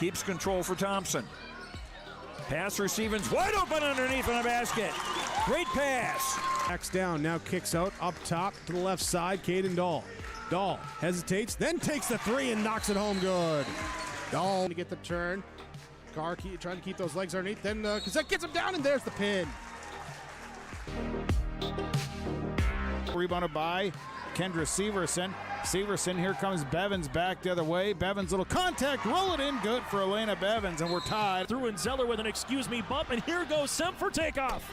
Keeps control for Thompson. Pass receiving's wide open underneath in the basket. Great pass. Backs down, now kicks out, up top to the left side, Caden Dahl. Dahl hesitates, then takes the three and knocks it home good. Dahl to get the turn. Carr trying to keep those legs underneath, then Cassette gets him down, and there's the pin. Rebounded by Kendra Severson. Severson, here comes Bevins back the other way. Bevins, little contact, roll it in, good for Elena Bevins, and we're tied. Through and Zeller with an excuse me bump, and here goes Semp for takeoff.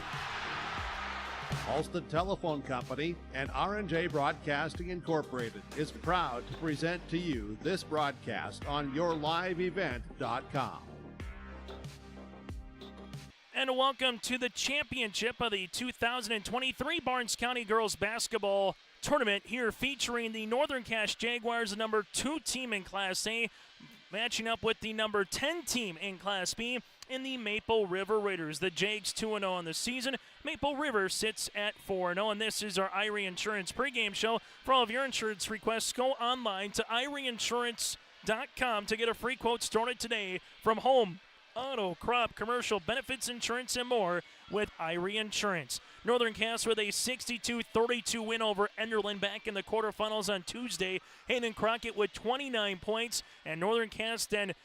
Alston Telephone Company and R&J Broadcasting Incorporated is proud to present to you this broadcast on yourliveevent.com. And welcome to the championship of the 2023 Barnes County Girls Basketball Tournament, here featuring the Northern Cache Jaguars, the number 2 team in Class A, matching up with the number 10 team in Class B in the Maple River Raiders. The Jags 2-0 on the season. Maple River sits at 4-0, and this is our Irie Insurance pregame show. For all of your insurance requests, go online to irieinsurance.com to get a free quote started today from home, auto, crop, commercial, benefits, insurance, and more with Irie Insurance. Northern Cass with a 62-32 win over Enderlin back in the quarterfinals on Tuesday. Hayden Crockett with 29 points, and Northern Cass then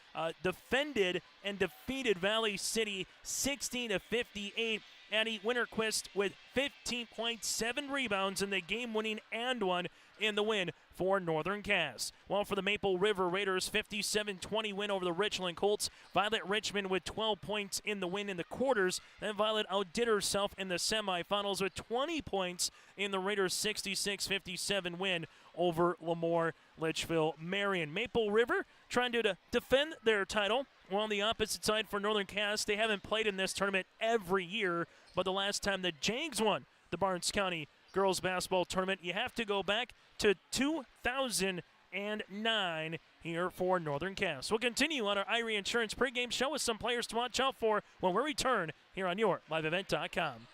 defended and defeated Valley City 60-58. Addie Winterquist with 15 points, 7 rebounds in the game-winning and one in the win for Northern Cass. Well, for the Maple River Raiders, 57-20 win over the Richland Colts. Violet Richmond with 12 points in the win in the quarters. Then Violet outdid herself in the semifinals with 20 points in the Raiders' 66-57 win over Lemoore Litchfield Marion. Maple River trying to defend their title. Well, on the opposite side for Northern Cass, they haven't played in this tournament every year, but the last time the Jags won the Barnes County Girls Basketball Tournament, you have to go back to 2009 here for Northern Cass. We'll continue on our Irie Insurance pregame show with some players to watch out for when we return here on yourliveevent.com.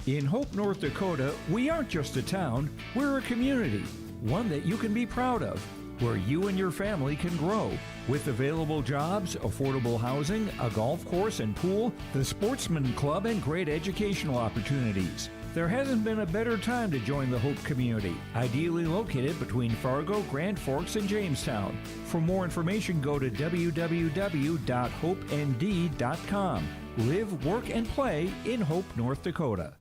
In Hope, North Dakota, we aren't just a town, we're a community, one that you can be proud of, where you and your family can grow. With available jobs, affordable housing, a golf course and pool, the Sportsman Club, and great educational opportunities. There hasn't been a better time to join the Hope community, ideally located between Fargo, Grand Forks, and Jamestown. For more information, go to www.hopend.com. Live, work, and play in Hope, North Dakota.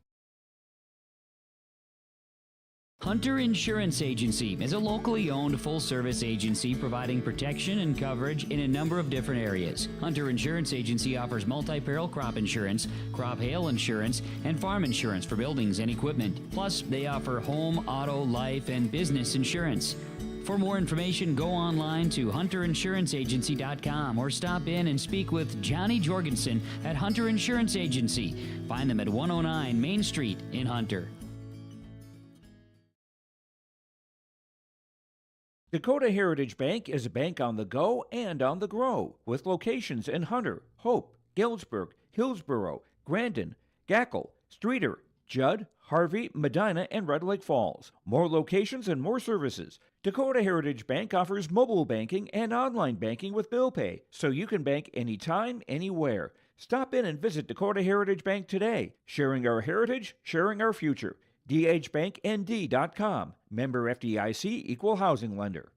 Hunter Insurance Agency is a locally owned full-service agency providing protection and coverage in a number of different areas. Hunter Insurance Agency offers multi-peril crop insurance, crop hail insurance, and farm insurance for buildings and equipment. Plus, they offer home, auto, life, and business insurance. For more information, go online to hunterinsuranceagency.com or stop in and speak with Johnny Jorgensen at Hunter Insurance Agency. Find them at 109 Main Street in Hunter. Dakota Heritage Bank is a bank on the go and on the grow, with locations in Hunter, Hope, Galesburg, Hillsboro, Grandin, Gackle, Streeter, Judd, Harvey, Medina, and Red Lake Falls. More locations and more services. Dakota Heritage Bank offers mobile banking and online banking with bill pay, so you can bank anytime, anywhere. Stop in and visit Dakota Heritage Bank today. Sharing our heritage, sharing our future. dhbanknd.com. Member FDIC, Equal Housing Lender.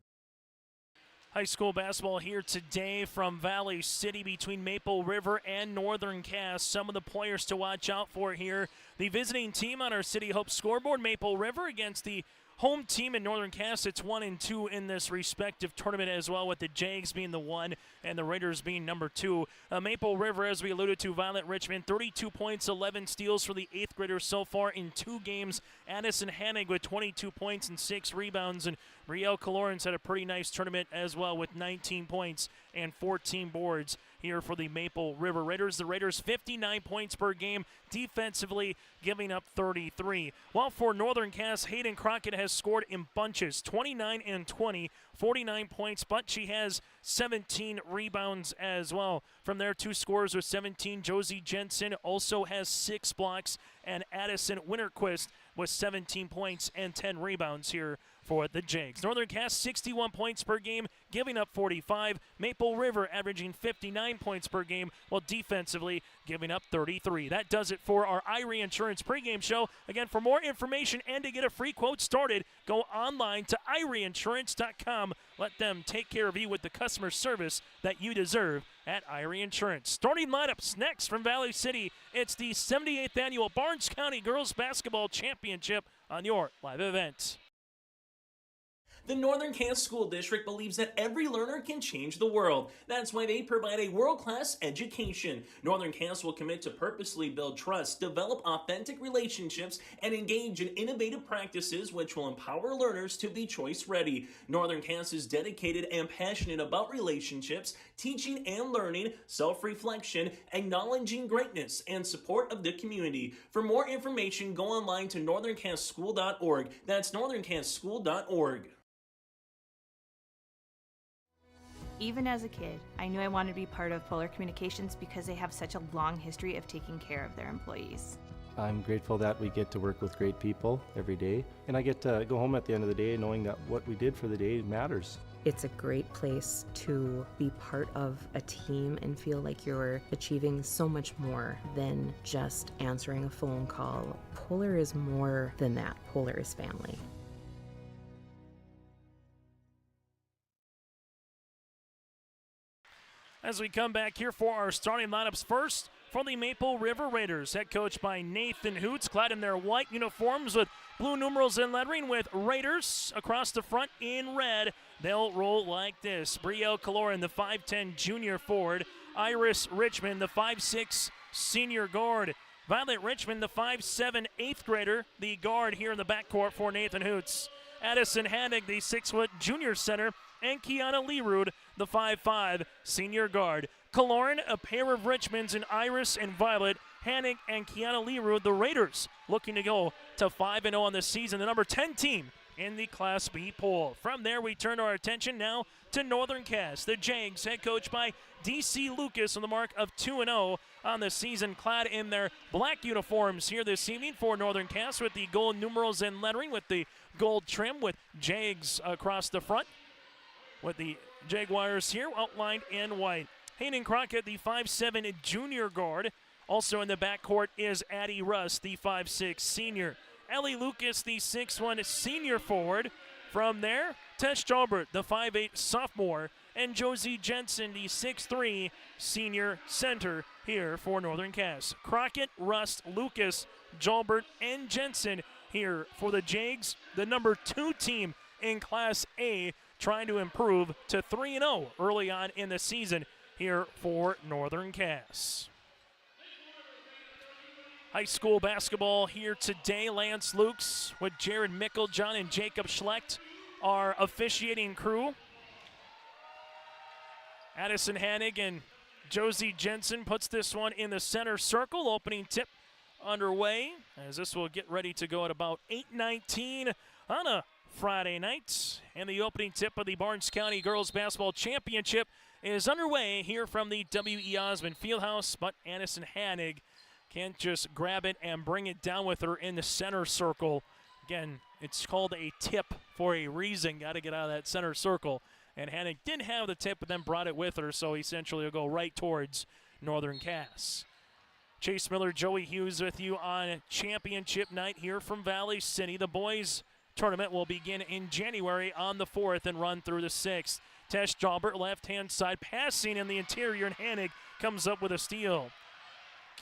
High school basketball here today from Valley City between Maple River and Northern Cass. Some of the players to watch out for here. The visiting team on our City Hope scoreboard, Maple River, against the home team in Northern Cass. It's 1-2 in this respective tournament as well, with the Jags being the 1 and the Raiders being number 2. Maple River, as we alluded to, Violet Richmond, 32 points, 11 steals for the 8th graders so far in 2 games. Addison Hannig with 22 points and 6 rebounds, and Riel Calorens had a pretty nice tournament as well with 19 points and 14 boards here for the Maple River Raiders. The Raiders 59 points per game, defensively giving up 33. While for Northern Cass, Hayden Crockett has scored in bunches, 29 and 20, 49 points, but she has 17 rebounds as well. From their 2 scorers with 17, Josie Jensen also has 6 blocks, and Addison Winterquist with 17 points and 10 rebounds here for the Jags. Northern Cass 61 points per game, giving up 45. Maple River averaging 59 points per game, while defensively giving up 33. That does it for our Irie Insurance pregame show. Again, for more information and to get a free quote started, go online to IrieInsurance.com. Let them take care of you with the customer service that you deserve at Irie Insurance. Starting lineups next from Valley City. It's the 78th annual Barnes County Girls Basketball Championship on your live event. The Northern Cass School District believes that every learner can change the world. That's why they provide a world-class education. Northern Cass will commit to purposely build trust, develop authentic relationships, and engage in innovative practices which will empower learners to be choice-ready. Northern Cass is dedicated and passionate about relationships, teaching and learning, self-reflection, acknowledging greatness, and support of the community. For more information, go online to northerncasschool.org. That's northerncasschool.org. Even as a kid, I knew I wanted to be part of Polar Communications because they have such a long history of taking care of their employees. I'm grateful that we get to work with great people every day, and I get to go home at the end of the day knowing that what we did for the day matters. It's a great place to be part of a team and feel like you're achieving so much more than just answering a phone call. Polar is more than that. Polar is family. As we come back here for our starting lineups, first for the Maple River Raiders, head coached by Nathan Hoots, clad in their white uniforms with blue numerals and lettering with Raiders across the front in red. They'll roll like this. Brielle Caloran, the 5'10 junior forward. Iris Richmond, the 5'6 senior guard. Violet Richmond, the 5'7 eighth grader, the guard here in the backcourt for Nathan Hoots. Addison Hannig, the 6' junior center, and Kiana Leerud, the 5'5 senior guard. Caloran, a pair of Richmonds in Iris and Violet. Hannig and Kiana Leerud, the Raiders, looking to go to 5-0 on the season, the number 10 team in the Class B poll. From there, we turn our attention now to Northern Cass. The Jags, head coached by D.C. Lucas, on the mark of 2-0 on the season, clad in their black uniforms here this evening for Northern Cass with the gold numerals and lettering with the gold trim with Jags across the front, with the Jaguars here outlined in white. Hayden Crockett, the 5'7 junior guard. Also in the backcourt is Addie Russ, the 5'6 senior. Ellie Lucas, the 6'1 senior forward. From there, Tess Jalbert, the 5'8 sophomore, and Josie Jensen, the 6'3 senior center here for Northern Cass. Crockett, Rust, Lucas, Jalbert, and Jensen here for the Jags, the number 2 team in Class A, trying to improve to 3-0 early on in the season here for Northern Cass. High school basketball here today. Lance Lukes with Jared Mickeljohn and Jacob Schlecht, our officiating crew. Addison Hannig and Josie Jensen puts this one in the center circle. Opening tip underway as this will get ready to go at about 8:19 on a Friday night. And the opening tip of the Barnes County Girls Basketball Championship is underway here from the W.E. Osmond Fieldhouse, but Addison Hannig can't just grab it and bring it down with her in the center circle. Again, it's called a tip for a reason. Got to get out of that center circle. And Hannig didn't have the tip, but then brought it with her, so essentially will go right towards Northern Cass. Chase Miller, Joey Hughes with you on championship night here from Valley City. The boys tournament will begin in January on the 4th and run through the 6th. Tess Jalbert, left-hand side, passing in the interior, and Hannig comes up with a steal.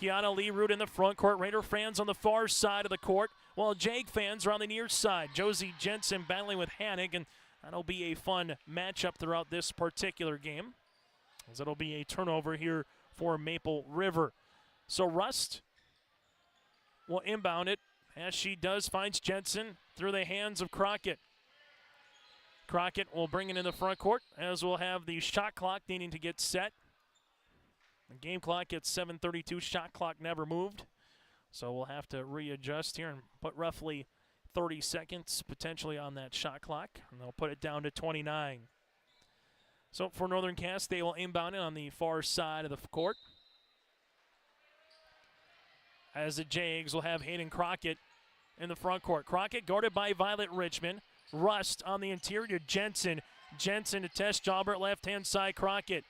Kiana Leerud in the front court. Raider fans on the far side of the court, while Jag fans are on the near side. Josie Jensen battling with Hannig, and that'll be a fun matchup throughout this particular game, as it'll be a turnover here for Maple River. So Rust will inbound it, as she does, finds Jensen through the hands of Crockett. Crockett will bring it in the front court, as we'll have the shot clock needing to get set. The game clock at 7:32, shot clock never moved. So we'll have to readjust here and put roughly 30 seconds potentially on that shot clock, and they'll put it down to 29. So for Northern Cass, they will inbound it on the far side of the court, as the Jags will have Hayden Crockett in the front court. Crockett guarded by Violet Richmond. Rust on the interior. Jensen to Tess Jalbert, left-hand side. Crockett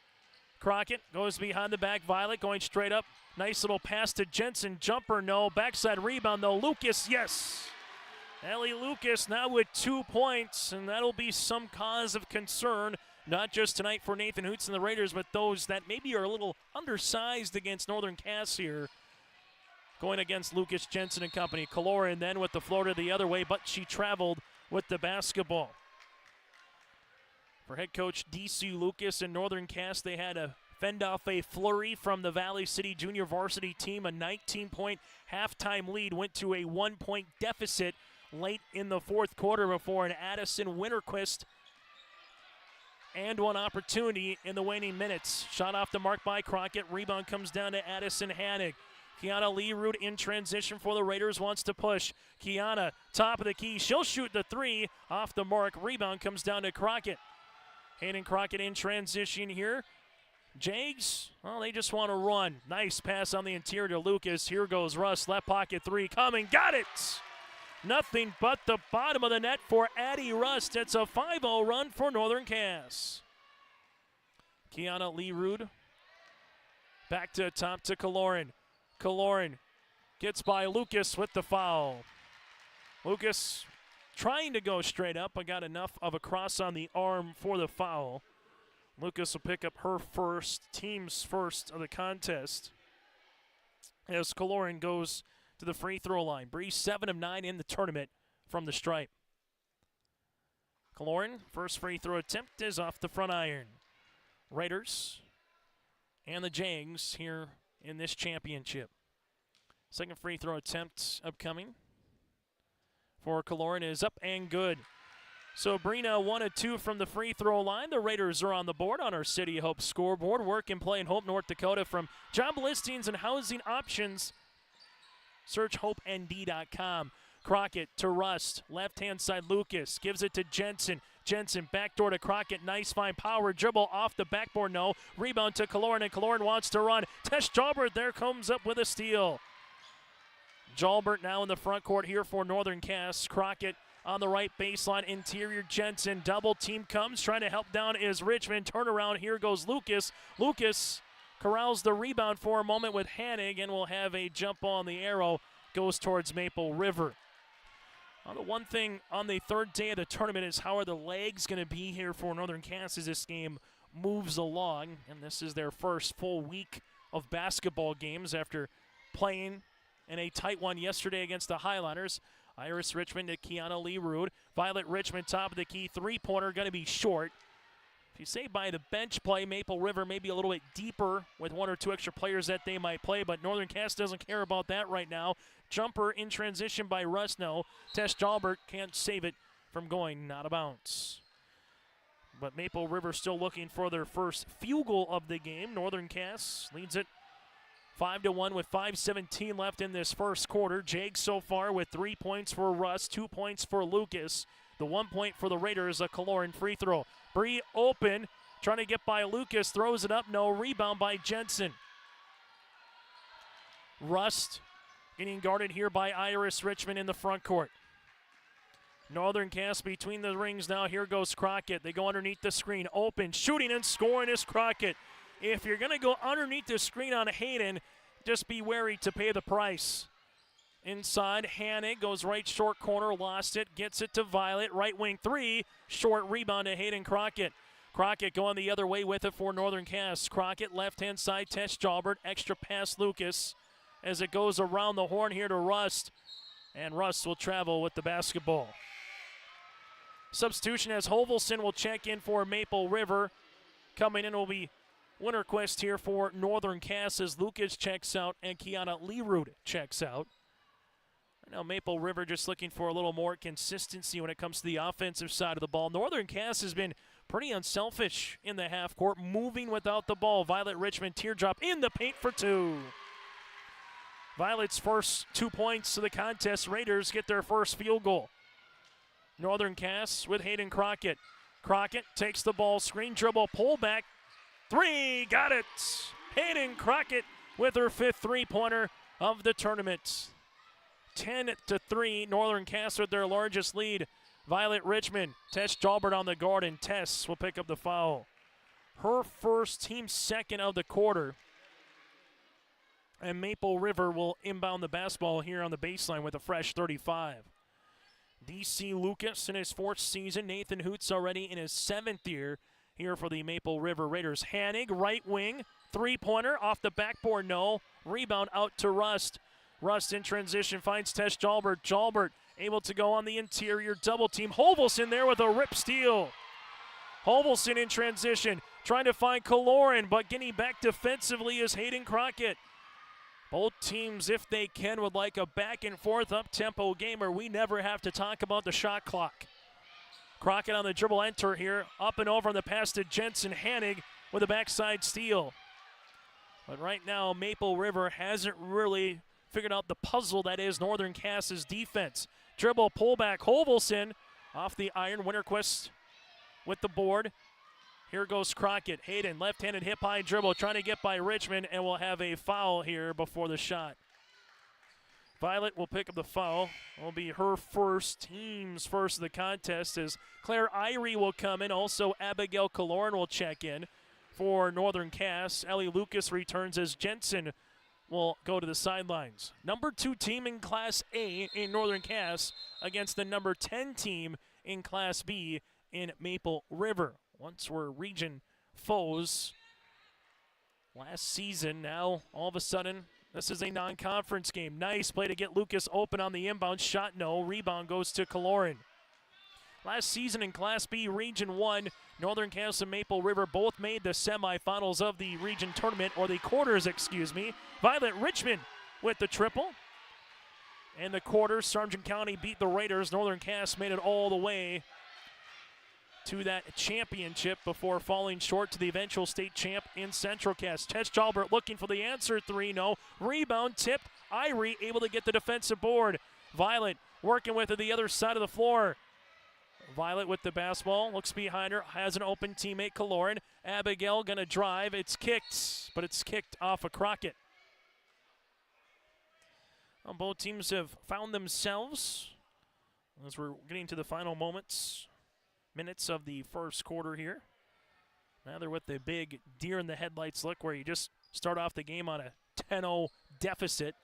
goes behind the back. Violet going straight up. Nice little pass to Jensen. Jumper, no. Backside rebound, though. Lucas, yes. Ellie Lucas now with 2 points, and that'll be some cause of concern, not just tonight for Nathan Hoots and the Raiders, but those that maybe are a little undersized against Northern Cass here. Going against Lucas, Jensen, and company. Kaloran then with the floater the other way, but she traveled with the basketball. For head coach D.C. Lucas and Northern Cass, they had to fend off a flurry from the Valley City junior varsity team. A 19-point halftime lead went to a 1-point deficit late in the fourth quarter before an Addison Winterquist and one opportunity in the waning minutes. Shot off the mark by Crockett. Rebound comes down to Addison Hannig. Kiana Learud in transition for the Raiders, wants to push. Kiana, top of the key. She'll shoot the three. Off the mark. Rebound comes down to Crockett. Hayden Crockett in transition here. Jags, well, they just want to run. Nice pass on the interior to Lucas. Here goes Russ. Left pocket three coming. Got it! Nothing but the bottom of the net for Addie Rust. It's a 5-0 run for Northern Cass. Kiana Learud back to top to Kaloran. Kaloran gets by Lucas with the foul. Lucas trying to go straight up, but got enough of a cross on the arm for the foul. Lucas will pick up her first, team's first of the contest, as Kaloran goes to the free throw line. Bree 7 of 9 in the tournament from the stripe. Kaloran, first free throw attempt is off the front iron. Raiders and the Jags here in this championship. Second free throw attempt upcoming for Kaloran is up and good. So Brina 1 of 2 from the free throw line. The Raiders are on the board on our City Hope scoreboard. Work and play in Hope, North Dakota. From job listings and housing options, search hopend.com. Crockett to Rust. Left-hand side Lucas. Gives it to Jensen. Jensen backdoor to Crockett. Nice fine power dribble off the backboard. No. Rebound to Kaloran, and Kaloran wants to run. Tess Jalbert there comes up with a steal. Jalbert now in the front court here for Northern Cass. Crockett on the right baseline. Interior Jensen. Double team comes. Trying to help down is Richmond. Turnaround. Here goes Lucas. Lucas corrals the rebound for a moment with Hannig, and will have a jump ball on the arrow. Goes towards Maple River. The one thing on the third day of the tournament is how are the legs going to be here for Northern Cass as this game moves along. And this is their first full week of basketball games after playing in a tight one yesterday against the Highlanders. Iris Richmond to Kiana Learud. Violet Richmond, top of the key. Three-pointer going to be short. If you say by the bench play, Maple River maybe a little bit deeper with 1 or 2 extra players that they might play, but Northern Cass doesn't care about that right now. Jumper in transition by Rusno. Tess Jalbert can't save it from going out of bounds. But Maple River still looking for their first field goal of the game. Northern Cass leads it 5-1 with 5:17 left in this first quarter. Jags so far with 3 points for Russ, 2 points for Lucas. The 1 point for the Raiders, a Kaloran free throw. Bree open, trying to get by Lucas, throws it up, no. Rebound by Jensen. Rust getting guarded here by Iris Richmond in the front court. Northern Cass between the rings now. Here goes Crockett. They go underneath the screen. Open, shooting and scoring is Crockett. If you're going to go underneath the screen on Hayden, just be wary to pay the price. Inside, Hannig goes right short corner, lost it, gets it to Violet, right wing three, short rebound to Hayden Crockett. Crockett going the other way with it for Northern Cass. Crockett left-hand side, Tess Jalbert, extra pass Lucas as it goes around the horn here to Rust, and Rust will travel with the basketball. Substitution as Hovelson will check in for Maple River. Coming in will be Winterquist here for Northern Cass as Lucas checks out and Kiana Learud checks out. Now Maple River just looking for a little more consistency when it comes to the offensive side of the ball. Northern Cass has been pretty unselfish in the half court, moving without the ball. Violet Richmond teardrop in the paint for 2. Violet's first 2 points to the contest. Raiders get their first field goal. Northern Cass with Hayden Crockett. Crockett takes the ball, screen dribble, pull back. 3, got it. Hayden Crockett with her 5th three-pointer of the tournament. 10-3, Northern Cass with their largest lead. Violet Richmond, Tess Jalbert on the guard, and Tess will pick up the foul. Her first, team second of the quarter. And Maple River will inbound the basketball here on the baseline with a fresh 35. DC Lucas in his fourth season. Nathan Hoots already in his seventh year here for the Maple River Raiders. Hanig, right wing, three-pointer off the backboard, no. Rebound out to Rust. Rust in transition finds Tess Jalbert. Jalbert able to go on the interior double team. Hovelson there with a rip steal. Hovelson in transition, trying to find Kaloran, but getting back defensively is Hayden Crockett. Both teams, if they can, would like a back-and-forth up-tempo game where we never have to talk about the shot clock. Crockett on the dribble enter here, up and over on the pass to Jensen. Hanig with a backside steal. But right now, Maple River hasn't really figured out the puzzle that is Northern Cass's defense. Dribble, pullback, Hovelson off the iron. Winterquist with the board. Here goes Crockett. Hayden, left-handed hip-high dribble, trying to get by Richmond, and we'll have a foul here before the shot. Violet will pick up the foul. It will be her first, team's first of the contest, as Claire Irie will come in. Also, Abigail Kaloran will check in for Northern Cass. Ellie Lucas returns as Jensen will go to the sidelines. Number 2 team in Class A in Northern Cass against the number 10 team in Class B in Maple River. Once were region foes last season, now all of a sudden this is a non-conference game. Nice play to get Lucas open on the inbound shot, no. Rebound goes to Kaloran. Last season in Class B Region 1, Northern Cass and Maple River both made the semifinals of the region tournament, or the quarters, excuse me. Violet Richmond with the triple. In the quarters, Sargent County beat the Raiders. Northern Cass made it all the way to that championship before falling short to the eventual state champ in Central Cass. Tess Jalbert looking for the answer, 3, no. Rebound, tip, Irie able to get the defensive board. Violet working with her the other side of the floor. Violet with the basketball, looks behind her, has an open teammate, Kaloran. Abigail gonna drive, it's kicked, but it's kicked off of Crockett. Well, both teams have found themselves as we're getting to the final minutes of the first quarter here. Now they're with the big deer in the headlights look where you just start off the game on a 10-0 deficit.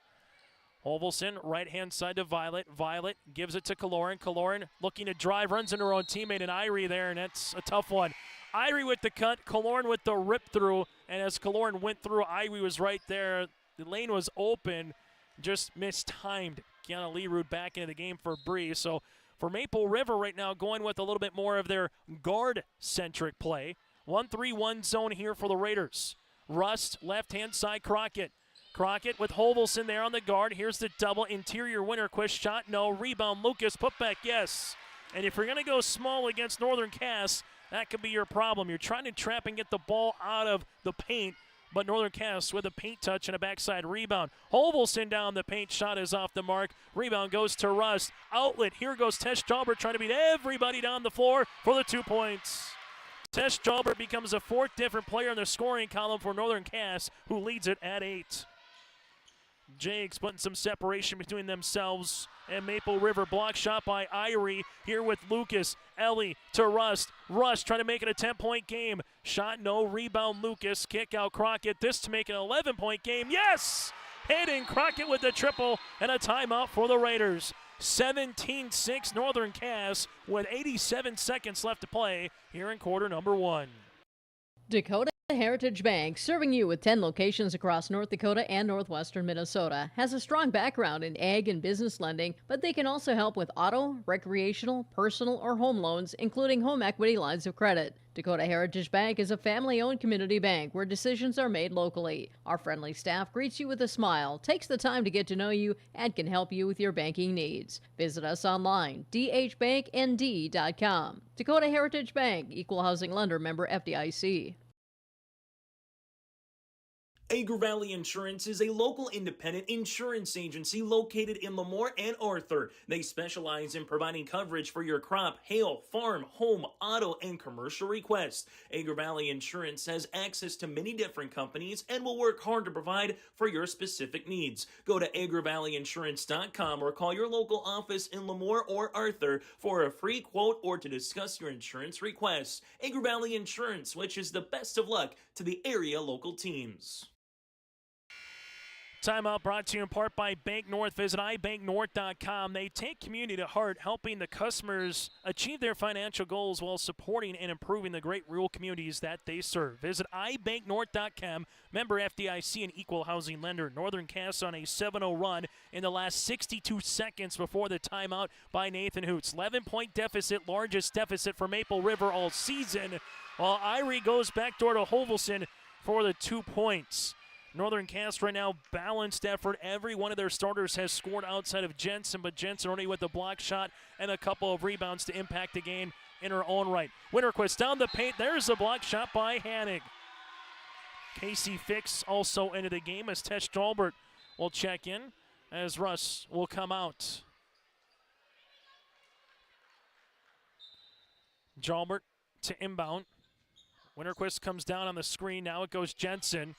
Hovelson, right-hand side to Violet. Violet gives it to Kaloran. Kaloran looking to drive, runs into her own teammate and Irie there, and that's a tough one. Irie with the cut, Kaloran with the rip through, and as Kaloran went through, Irie was right there. The lane was open, just mistimed. Kiana Lerood back into the game for Bree, so for Maple River right now, going with a little bit more of their guard-centric play. 1-3-1 zone here for the Raiders. Rust, left-hand side, Crockett. Crockett with Hovelson there on the guard. Here's the double interior Winterquist shot. No. Rebound, Lucas. Putback, yes. And if you're going to go small against Northern Cass, that could be your problem. You're trying to trap and get the ball out of the paint, but Northern Cass with a paint touch and a backside rebound. Hovelson down the paint, shot is off the mark. Rebound goes to Rust. Outlet, here goes Tess Jalbert trying to beat everybody down the floor for the 2 points. Tess Jalbert becomes a 4th different player in the scoring column for Northern Cass, who leads it at 8. Jakes putting some separation between themselves and Maple River. Block shot by Irie here with Lucas. Ellie to Rust. Rust trying to make it a 10-point game. Shot no. Rebound Lucas. Kick out Crockett. This to make it an 11-point game. Yes! Hayden Crockett with the triple and a timeout for the Raiders. 17-6 Northern Cass with 87 seconds left to play here in quarter number 1. Dakota Heritage Bank, serving you with 10 locations across North Dakota and northwestern Minnesota, has a strong background in ag and business lending, but they can also help with auto, recreational, personal, or home loans, including home equity lines of credit. Dakota Heritage Bank is a family-owned community bank where decisions are made locally. Our friendly staff greets you with a smile, takes the time to get to know you, and can help you with your banking needs. Visit us online, dhbanknd.com. Dakota Heritage Bank, Equal Housing Lender, member FDIC. Agri Valley Insurance is a local independent insurance agency located in Lemoore and Arthur. They specialize in providing coverage for your crop, hail, farm, home, auto, and commercial requests. Agri Valley Insurance has access to many different companies and will work hard to provide for your specific needs. Go to agrivalleyinsurance.com or call your local office in Lemoore or Arthur for a free quote or to discuss your insurance requests. Agri Valley Insurance wishes the best of luck to the area local teams. Timeout brought to you in part by Bank North. Visit ibanknorth.com. They take community to heart, helping the customers achieve their financial goals while supporting and improving the great rural communities that they serve. Visit ibanknorth.com. Member FDIC, an equal housing lender. Northern Cass on a 7-0 run in the last 62 seconds before the timeout by Nathan Hoots. 11-point deficit, largest deficit for Maple River all season, while Irie goes backdoor to Hovelson for the 2 points. Northern Cass right now, balanced effort. Every one of their starters has scored outside of Jensen, but Jensen only with a block shot and a couple of rebounds to impact the game in her own right. Winterquist down the paint. There's a block shot by Hannig. Casey Fix also into the game as Tesh Dalbert will check in as Russ will come out. Jalbert to inbound. Winterquist comes down on the screen. Now it goes Jensen.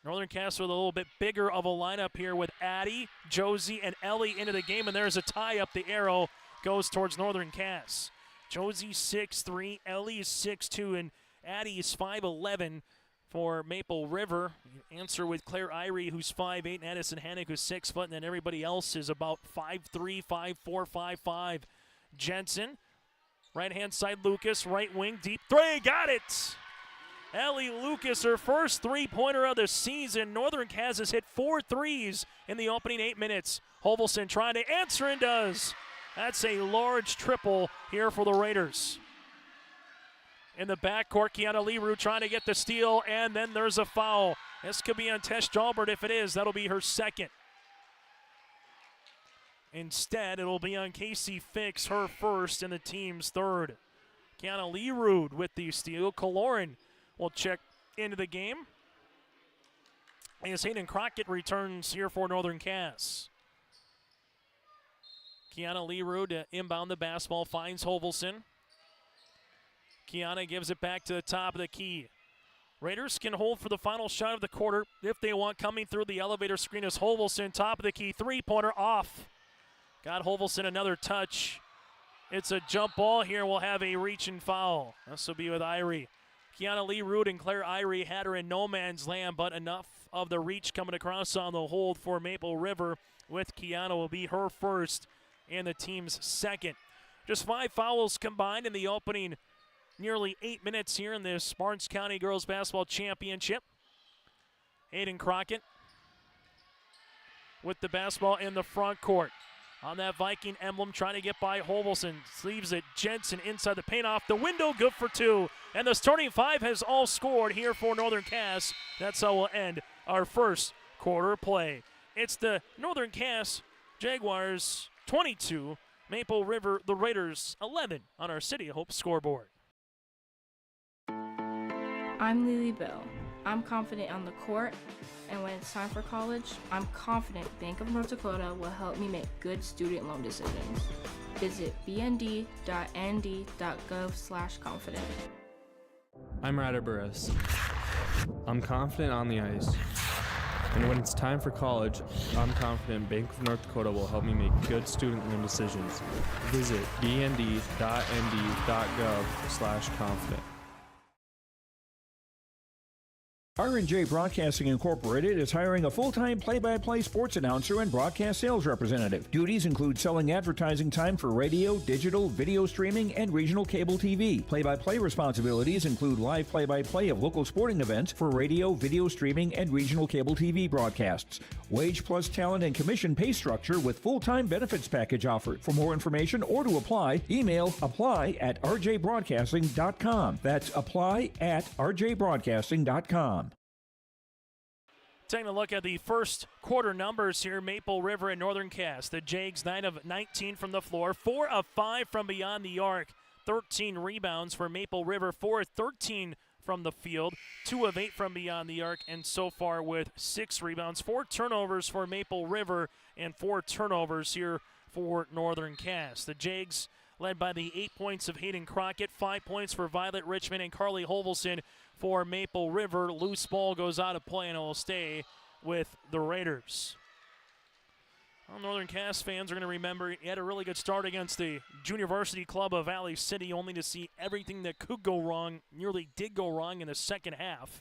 Northern Cass with a little bit bigger of a lineup here with Addie, Josie, and Ellie into the game, and there's a tie up. The arrow goes towards Northern Cass. Josie 6'3", Ellie is 6'2", and Addie is 5'11", for Maple River. You answer with Claire Irie, who's 5'8", and Addison Hannick, who's 6 foot, and then everybody else is about 5'3", 5'4", 5'5". Jensen, right-hand side Lucas, right wing, deep three, got it! Ellie Lucas, her first three-pointer of the season. Northern Cass has hit 4 threes in the opening 8 minutes. Hovelson trying to answer and does. That's a large triple here for the Raiders. In the backcourt, Kiana Leroux trying to get the steal, and then there's a foul. This could be on Tesh Jalbert. If it is, that'll be her second. Instead, it'll be on Casey Fix, her first, and the team's third. Kiana Leroux with the steal. Kaloran will check into the game as Hayden Crockett returns here for Northern Cass. Kiana Leroux to inbound the basketball, finds Hovelson. Kiana gives it back to the top of the key. Raiders can hold for the final shot of the quarter if they want. Coming through the elevator screen is Hovelson, top of the key, three-pointer off. Got Hovelson another touch. It's a jump ball here. We'll have a reach and foul. This will be with Irie. Kiana Leroux and Claire Irie had her in no man's land, but enough of the reach coming across on the hold for Maple River with Kiana will be her first and the team's second. Just 5 fouls combined in the opening nearly 8 minutes here in this Barnes County Girls Basketball Championship. Hayden Crockett with the basketball in the front court. On that Viking emblem, trying to get by Hovelson. Leaves it, Jensen inside the paint, off the window, good for 2. And the starting 5 has all scored here for Northern Cass. That's how we'll end our first quarter play. It's the Northern Cass Jaguars 22, Maple River, the Raiders 11 on our City of Hope scoreboard. I'm Lily Bell. I'm confident on the court, and when it's time for college, I'm confident Bank of North Dakota will help me make good student loan decisions. Visit bnd.nd.gov/confident. I'm Ryder Burris. I'm confident on the ice. And when it's time for college, I'm confident Bank of North Dakota will help me make good student loan decisions. Visit bnd.nd.gov/confident. R&J Broadcasting Incorporated is hiring a full-time play-by-play sports announcer and broadcast sales representative. Duties include selling advertising time for radio, digital, video streaming, and regional cable TV. Play-by-play responsibilities include live play-by-play of local sporting events for radio, video streaming, and regional cable TV broadcasts. Wage plus talent and commission pay structure with full-time benefits package offered. For more information or to apply, email apply@rjbroadcasting.com. That's apply@rjbroadcasting.com. Taking a look at the first quarter numbers here, Maple River and Northern Cass. The Jags 9 of 19 from the floor, 4 of 5 from beyond the arc, 13 rebounds for Maple River, 4 of 13 from the field, 2 of 8 from beyond the arc, and so far with 6 rebounds. 4 turnovers for Maple River and 4 turnovers here for Northern Cass. The Jags led by the 8 points of Hayden Crockett, 5 points for Violet Richmond and Carly Holvelson for Maple River. Loose ball goes out of play and it will stay with the Raiders. Well, Northern Cass fans are going to remember he had a really good start against the junior varsity club of Valley City, only to see everything that could go wrong nearly did go wrong in the second half.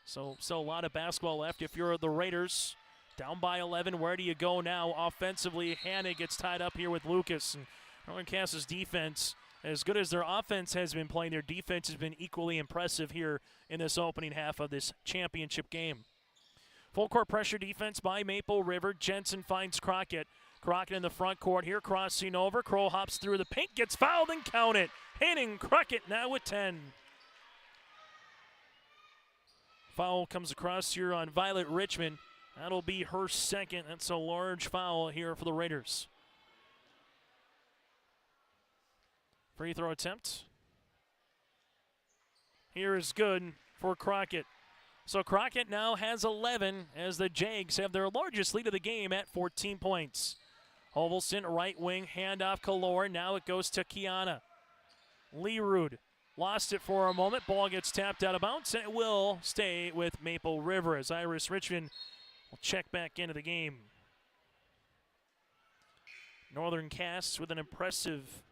So a lot of basketball left. If you're the Raiders, down by 11, where do you go now? Offensively, Hannah gets tied up here with Lucas. And Northern Cass's defense, as good as their offense has been playing, their defense has been equally impressive here in this opening half of this championship game. Full court pressure defense by Maple River. Jensen finds Crockett. Crockett in the front court here, crossing over. Kroll hops through the paint, gets fouled and count it. Hayden Crockett now with 10. Foul comes across here on Violet Richmond. That'll be her second. That's a large foul here for the Raiders. Free throw attempt. Here is good for Crockett. So Crockett now has 11 as the Jags have their largest lead of the game at 14 points. Hovelson, right wing, handoff Kalor. Now it goes to Kiana. Leerud lost it for a moment. Ball gets tapped out of bounds, and it will stay with Maple River as Iris Richmond will check back into the game. Northern Cass with an impressive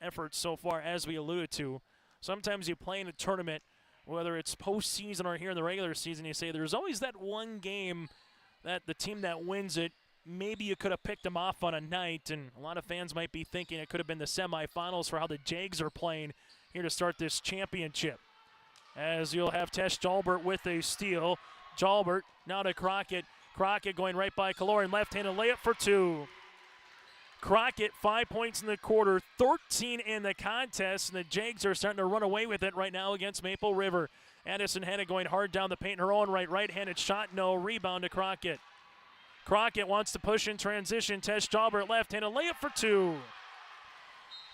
effort so far, as we alluded to. Sometimes you play in a tournament, whether it's postseason or here in the regular season, you say there's always that one game that the team that wins it, maybe you could have picked them off on a night, and a lot of fans might be thinking it could have been the semifinals for how the Jags are playing here to start this championship. As you'll have Tess Jalbert with a steal. Jalbert now to Crockett. Crockett going right by Kalor, left-handed layup for 2. Crockett, 5 points in the quarter, 13 in the contest, and the Jags are starting to run away with it right now against Maple River. Addison Hannah going hard down the paint in her own right. Right-handed shot, no. Rebound to Crockett. Crockett wants to push in transition. Tess Jalbert, left-handed layup for 2.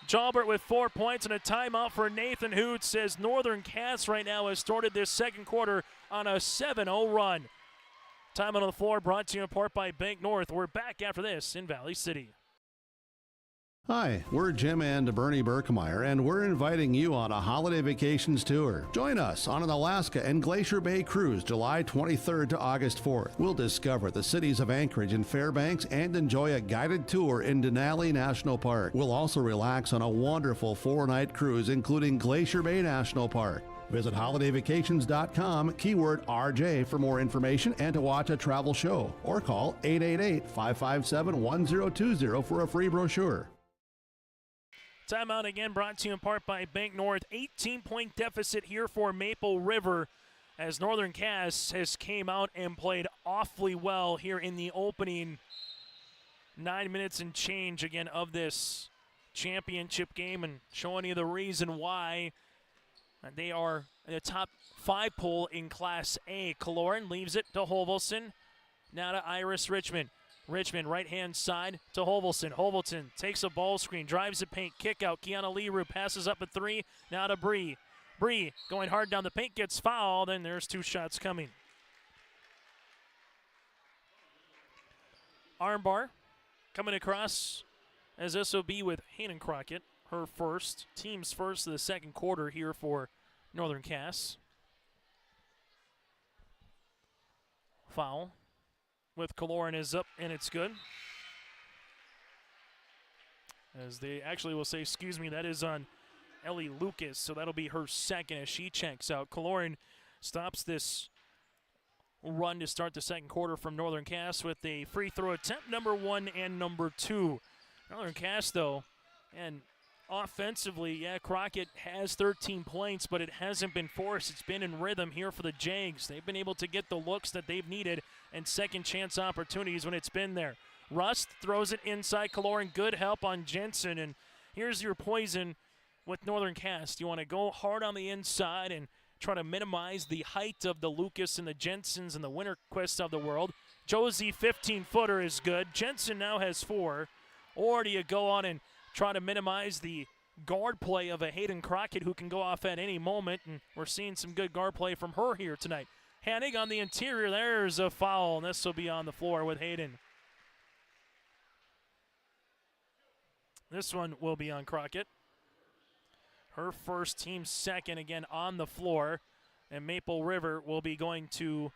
Jalbert with 4 points and a timeout for Nathan Hoots, says Northern Cass right now has started this second quarter on a 7-0 run. Timeout on the floor brought to you in part by Bank North. We're back after this in Valley City. Hi, we're Jim and Bernie Berkemeyer, and we're inviting you on a holiday vacations tour. Join us on an Alaska and Glacier Bay cruise July 23rd to August 4th. We'll discover the cities of Anchorage and Fairbanks and enjoy a guided tour in Denali National Park. We'll also relax on a wonderful 4-night cruise, including Glacier Bay National Park. Visit holidayvacations.com, keyword RJ for more information and to watch a travel show, or call 888-557-1020 for a free brochure. Timeout again brought to you in part by Bank North. 18-point deficit here for Maple River as Northern Cass has came out and played awfully well here in the opening 9 minutes and change again of this championship game, and showing you the reason why they are in the top 5 poll in Class A. Kaloran leaves it to Holvelson. Now to Iris Richmond. Richmond, right-hand side to Holvelson. Holvelson takes a ball screen, drives the paint, kick out. Kiana Leroux passes up a 3. Now to Bree. Bree going hard down the paint, gets fouled, and there's 2 shots coming. Armbar coming across as this will be with Hayden Crockett. Her first, team's first of the second quarter here for Northern Cass. Foul with Kaloran is up, and it's good. As they actually will say, excuse me, that is on Ellie Lucas, so that'll be her second as she checks out. Kaloran stops this run to start the second quarter from Northern Cass with a free throw attempt, number 1 and number 2. Northern Cass, though, and offensively, yeah, Crockett has 13 points, but it hasn't been forced. It's been in rhythm here for the Jags. They've been able to get the looks that they've needed and second chance opportunities when it's been there. Rust throws it inside Kaloran. Good help on Jensen. And here's your poison with Northern Cass. You want to go hard on the inside and try to minimize the height of the Lucas and the Jensens and the Winterquist of the world. Josie 15-footer is good. Jensen now has 4. Or do you go on and try to minimize the guard play of a Hayden Crockett who can go off at any moment, and we're seeing some good guard play from her here tonight. Hanig on the interior, there's a foul, and this will be on the floor with Hayden. This one will be on Crockett. Her first, team second, again on the floor, and Maple River will be going to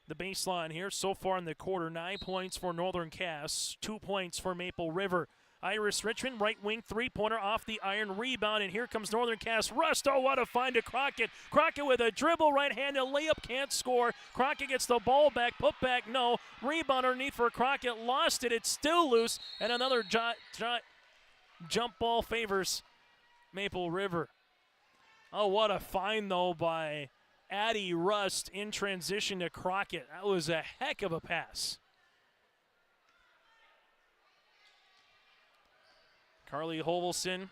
the baseline here. So far in the quarter, 9 points for Northern Cass, 2 points for Maple River. Iris Richmond, right wing three-pointer off the iron, rebound, and here comes Northern Cass. Rust, oh, what a find to Crockett. Crockett with a dribble, right-handed layup, can't score. Crockett gets the ball back, put back, no. Rebound underneath for Crockett, lost it, it's still loose, and another jump ball favors Maple River. Oh, what a find, though, by Addie Rust in transition to Crockett. That was a heck of a pass. Carly Hovelson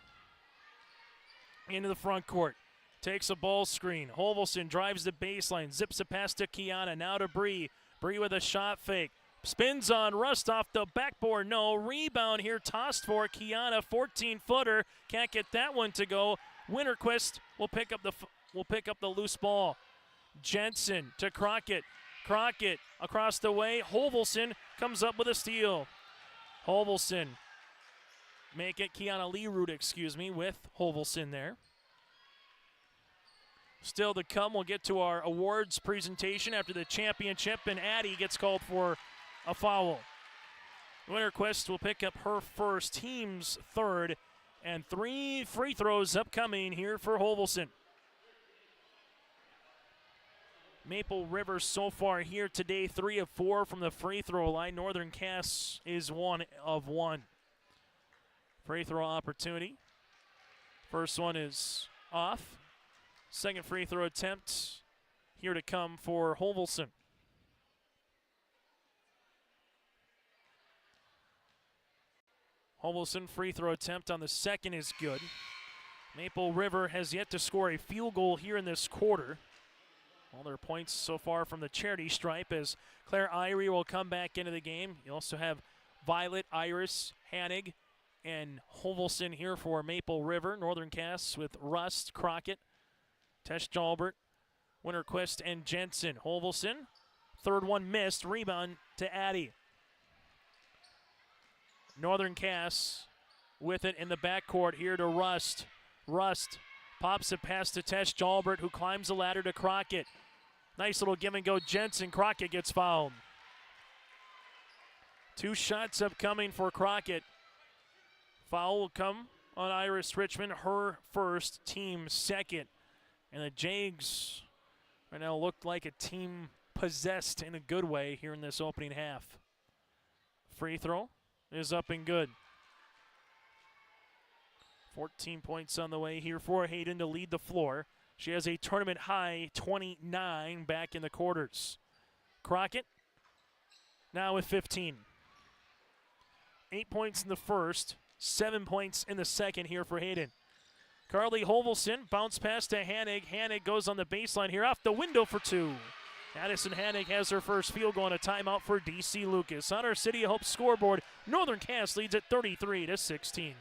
into the front court. Takes a ball screen. Hovelson drives the baseline. Zips it past to Kiana. Now to Bree. Bree with a shot fake. Spins on Rust off the backboard. No. Rebound here tossed for Kiana. 14-footer. Can't get that one to go. Winterquist will pick up the loose ball. Jensen to Crockett. Crockett across the way. Hovelson comes up with a steal. Hovelson. Make it Kiana Leroot, with Hovelson there. Still to come, we'll get to our awards presentation after the championship, and Addie gets called for a foul. Winterquist will pick up her first, team's third, and 3 free throws upcoming here for Hovelson. Maple River so far here today, 3 of 4 from the free throw line. Northern Cass is 1 of 1. Free throw opportunity. First one is off. Second free throw attempt here to come for Hovelson. Hovelson free throw attempt on the second is good. Maple River has yet to score a field goal here in this quarter. All their points so far from the charity stripe as Claire Irie will come back into the game. You also have Violet, Iris, Hanig, and Hovelson here for Maple River. Northern Cass with Rust, Crockett, Tesh Jalbert, Winterquist, and Jensen. Hovelson, third one missed. Rebound to Addie. Northern Cass with it in the backcourt here to Rust. Rust pops it past to Tesh Jalbert, who climbs the ladder to Crockett. Nice little give and go. Jensen. Crockett gets fouled. 2 shots upcoming for Crockett. Foul will come on Iris Richmond, her first, team second. And the Jags right now look like a team possessed in a good way here in this opening half. Free throw is up and good. 14 points on the way here for Hayden to lead the floor. She has a tournament high 29 back in the quarters. Crockett now with 15. 8 points in the first, 7 points in the second here for Hayden. Carly Hovelson bounce pass to Hanig. Hanig goes on the baseline here off the window for 2. Addison Hanig has her first field goal and a timeout for DC Lucas. On our City of Hope scoreboard, Northern Cass leads at 33-16.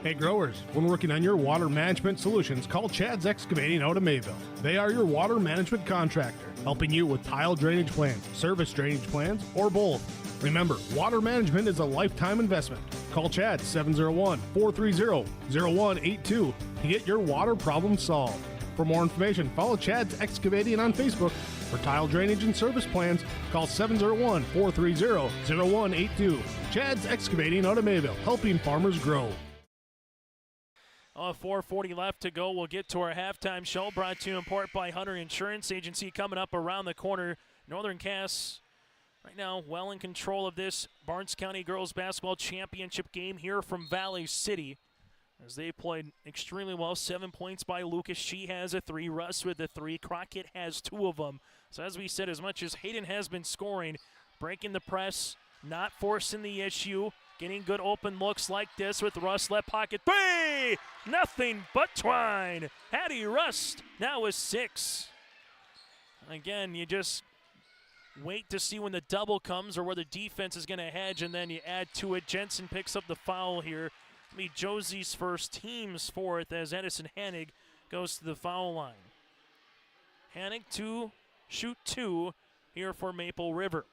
Hey growers, when working on your water management solutions, call Chad's Excavating out of Mayville. They are your water management contractor, helping you with tile drainage plans, service drainage plans, or both. Remember, water management is a lifetime investment. Call Chad 701-430-0182 to get your water problem solved. For more information, follow Chad's Excavating on Facebook. For tile drainage and service plans, call 701-430-0182. Chad's Excavating out of Mayville, helping farmers grow. 4:40 left to go. We'll get to our halftime show, brought to you in part by Hunter Insurance Agency. Coming up around the corner, Northern Cass right now well in control of this Barnes County Girls Basketball Championship game here from Valley City, as they played extremely well. 7 points by Lucas. She has a 3. Russ with a 3. Crockett has 2 of them. So as we said, as much as Hayden has been scoring, breaking the press, not forcing the issue, getting good open looks like this with Rust left pocket 3! Nothing but twine. Hattie Rust now with 6. Again, you just wait to see when the double comes or where the defense is going to hedge, and then you add to it. Jensen picks up the foul here It'll be Josie's first, team's fourth, as Edison Hanig goes to the foul line. Hanig to shoot 2 here for Maple River.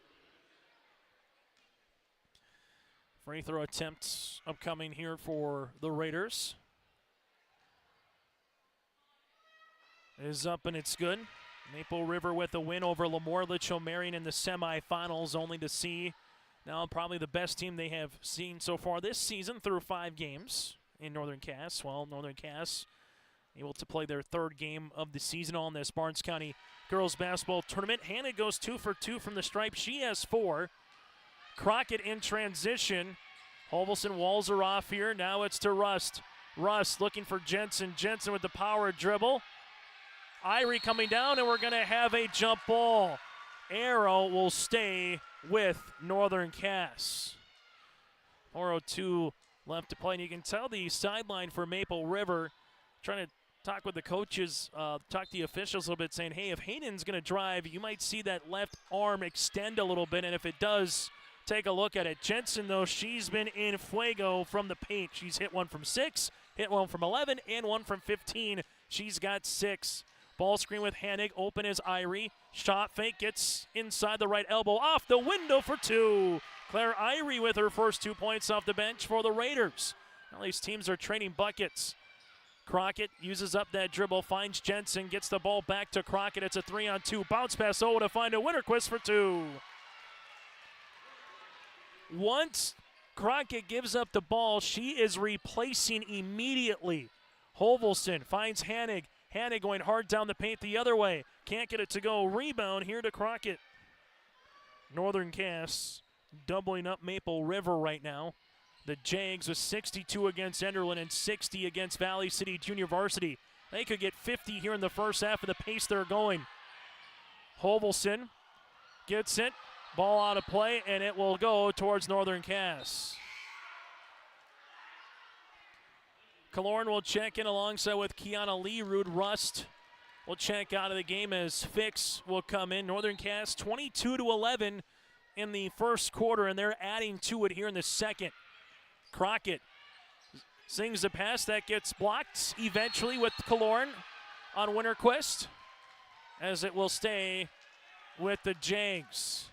Free throw attempts upcoming here for the Raiders. Is up and it's good. Maple River with a win over Lemoore Litchfield Marion in the semifinals, only to see now probably the best team they have seen so far this season through 5 games in Northern Cass. Well, Northern Cass able to play their 3rd game of the season on this Barnes County girls basketball tournament. Hannah goes 2 for 2 from the stripe. She has 4. Crockett in transition. Holvelson walls her off here. Now it's to Rust. Rust looking for Jensen. Jensen with the power dribble. Irie coming down, and we're going to have a jump ball. Arrow will stay with Northern Cass. 4:02 left to play, and you can tell the sideline for Maple River trying to talk with the coaches, talk to the officials a little bit, saying, hey, if Hayden's going to drive, you might see that left arm extend a little bit, and if it does, take a look at it. Jensen, though, she's been in fuego from the paint. She's hit one from 6, hit one from 11, and one from 15. She's got 6. Ball screen with Hanig, open is Irie. Shot fake, gets inside the right elbow, off the window for 2. Claire Irie with her first 2 points off the bench for the Raiders. Now these teams are trading buckets. Crockett uses up that dribble, finds Jensen, gets the ball back to Crockett. It's a 3-on-2. Bounce pass over to find a Winterquist for 2. Once Crockett gives up the ball, she is replacing immediately. Holvelson finds Hanig. Hanig going hard down the paint the other way. Can't get it to go. Rebound here to Crockett. Northern Cass doubling up Maple River right now. The Jags with 62 against Enderlin and 60 against Valley City Junior Varsity. They could get 50 here in the first half of the pace they're going. Holvelson gets it. Ball out of play, and it will go towards Northern Cass. Killorn will check in alongside with Kiana Learud. Rust will check out of the game as Fix will come in. Northern Cass 22-11 in the first quarter, and they're adding to it here in the second. Crockett sings the pass. That gets blocked eventually with Killorn on Winterquist, as it will stay with the Jags.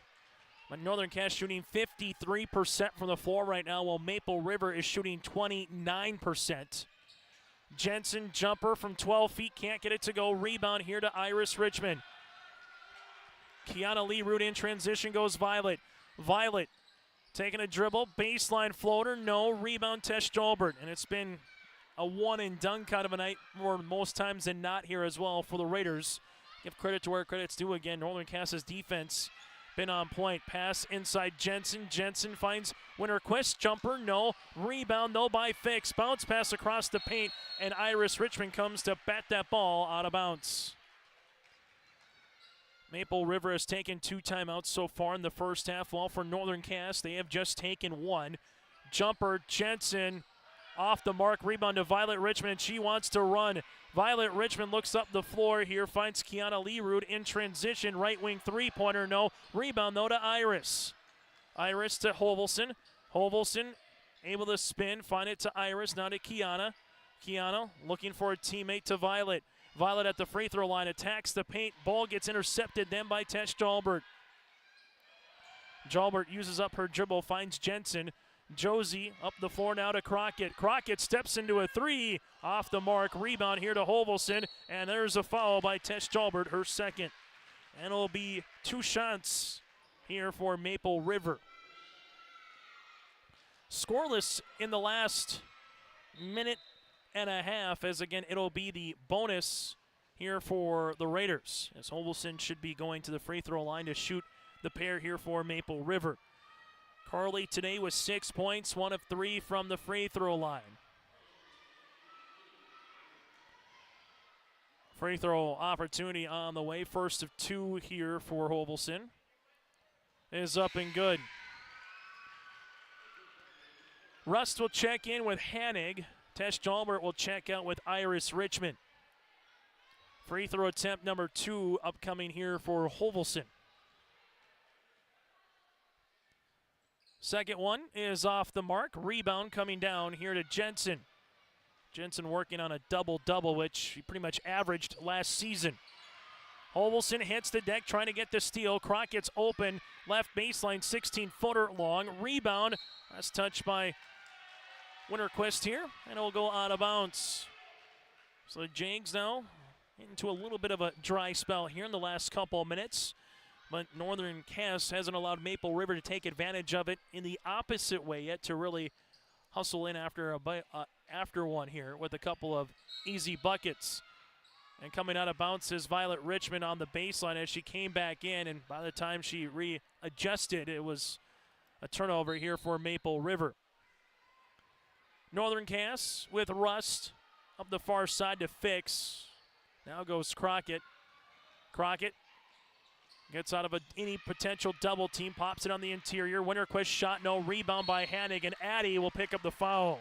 But Northern Cass shooting 53% from the floor right now, while Maple River is shooting 29%. Jensen jumper from 12 feet, can't get it to go. Rebound here to Iris Richmond. Kiana Learud in transition goes Violet. Violet taking a dribble, baseline floater, no. Rebound Tesh Jolbert, and it's been a one and done kind of a night more most times than not here as well for the Raiders. Give credit to where credit's due again. Northern Cass's defense been on point. Pass inside Jensen. Jensen finds Winterquist. Jumper, no. Rebound, though, by Fix. Bounce pass across the paint, and Iris Richmond comes to bat that ball out of bounds. Maple River has taken 2 timeouts so far in the first half. Well, for Northern Cass, they have just taken 1. Jumper, Jensen, off the mark. Rebound to Violet Richmond. She wants to run. Violet Richmond looks up the floor here, finds Kiana Learud in transition. Right wing 3-pointer, no. Rebound, though, to Iris. Iris to Holvelson. Holvelson able to spin, find it to Iris, now to Kiana. Kiana looking for a teammate to Violet. Violet at the free throw line, attacks the paint. Ball gets intercepted then by Tesh Jolbert. Jolbert uses up her dribble, finds Jensen. Josie up the floor now to Crockett. Crockett steps into a 3, off the mark. Rebound here to Holvelson, and there's a foul by Tesh Jolbert, her second. And it'll be 2 shots here for Maple River. Scoreless in the last minute and a half, as again it'll be the bonus here for the Raiders, as Holvelson should be going to the free throw line to shoot the pair here for Maple River. Carly today with 6 points, 1 of 3 from the free throw line. Free throw opportunity on the way. First of 2 here for Holvelson. Is up and good. Rust will check in with Hanig. Tesh Jolbert will check out with Iris Richmond. Free throw attempt number 2 upcoming here for Holvelson. Second one is off the mark. Rebound coming down here to Jensen. Jensen working on a double-double, which he pretty much averaged last season. Hovelson hits the deck trying to get the steal. Crockett's open. Left baseline, 16-footer long. Rebound. That's touched by Winterquist here, and it will go out of bounds. So the Jags now into a little bit of a dry spell here in the last couple of minutes. But Northern Cass hasn't allowed Maple River to take advantage of it in the opposite way yet to really hustle in after one here with a couple of easy buckets. And coming out of bounds is Violet Richmond on the baseline as she came back in, and by the time she readjusted, it was a turnover here for Maple River. Northern Cass with Rust up the far side to fix. Now goes Crockett. Crockett gets out of any potential double team, pops it on the interior. Winterquist shot, no. Rebound by Hannig, and Addy will pick up the foul.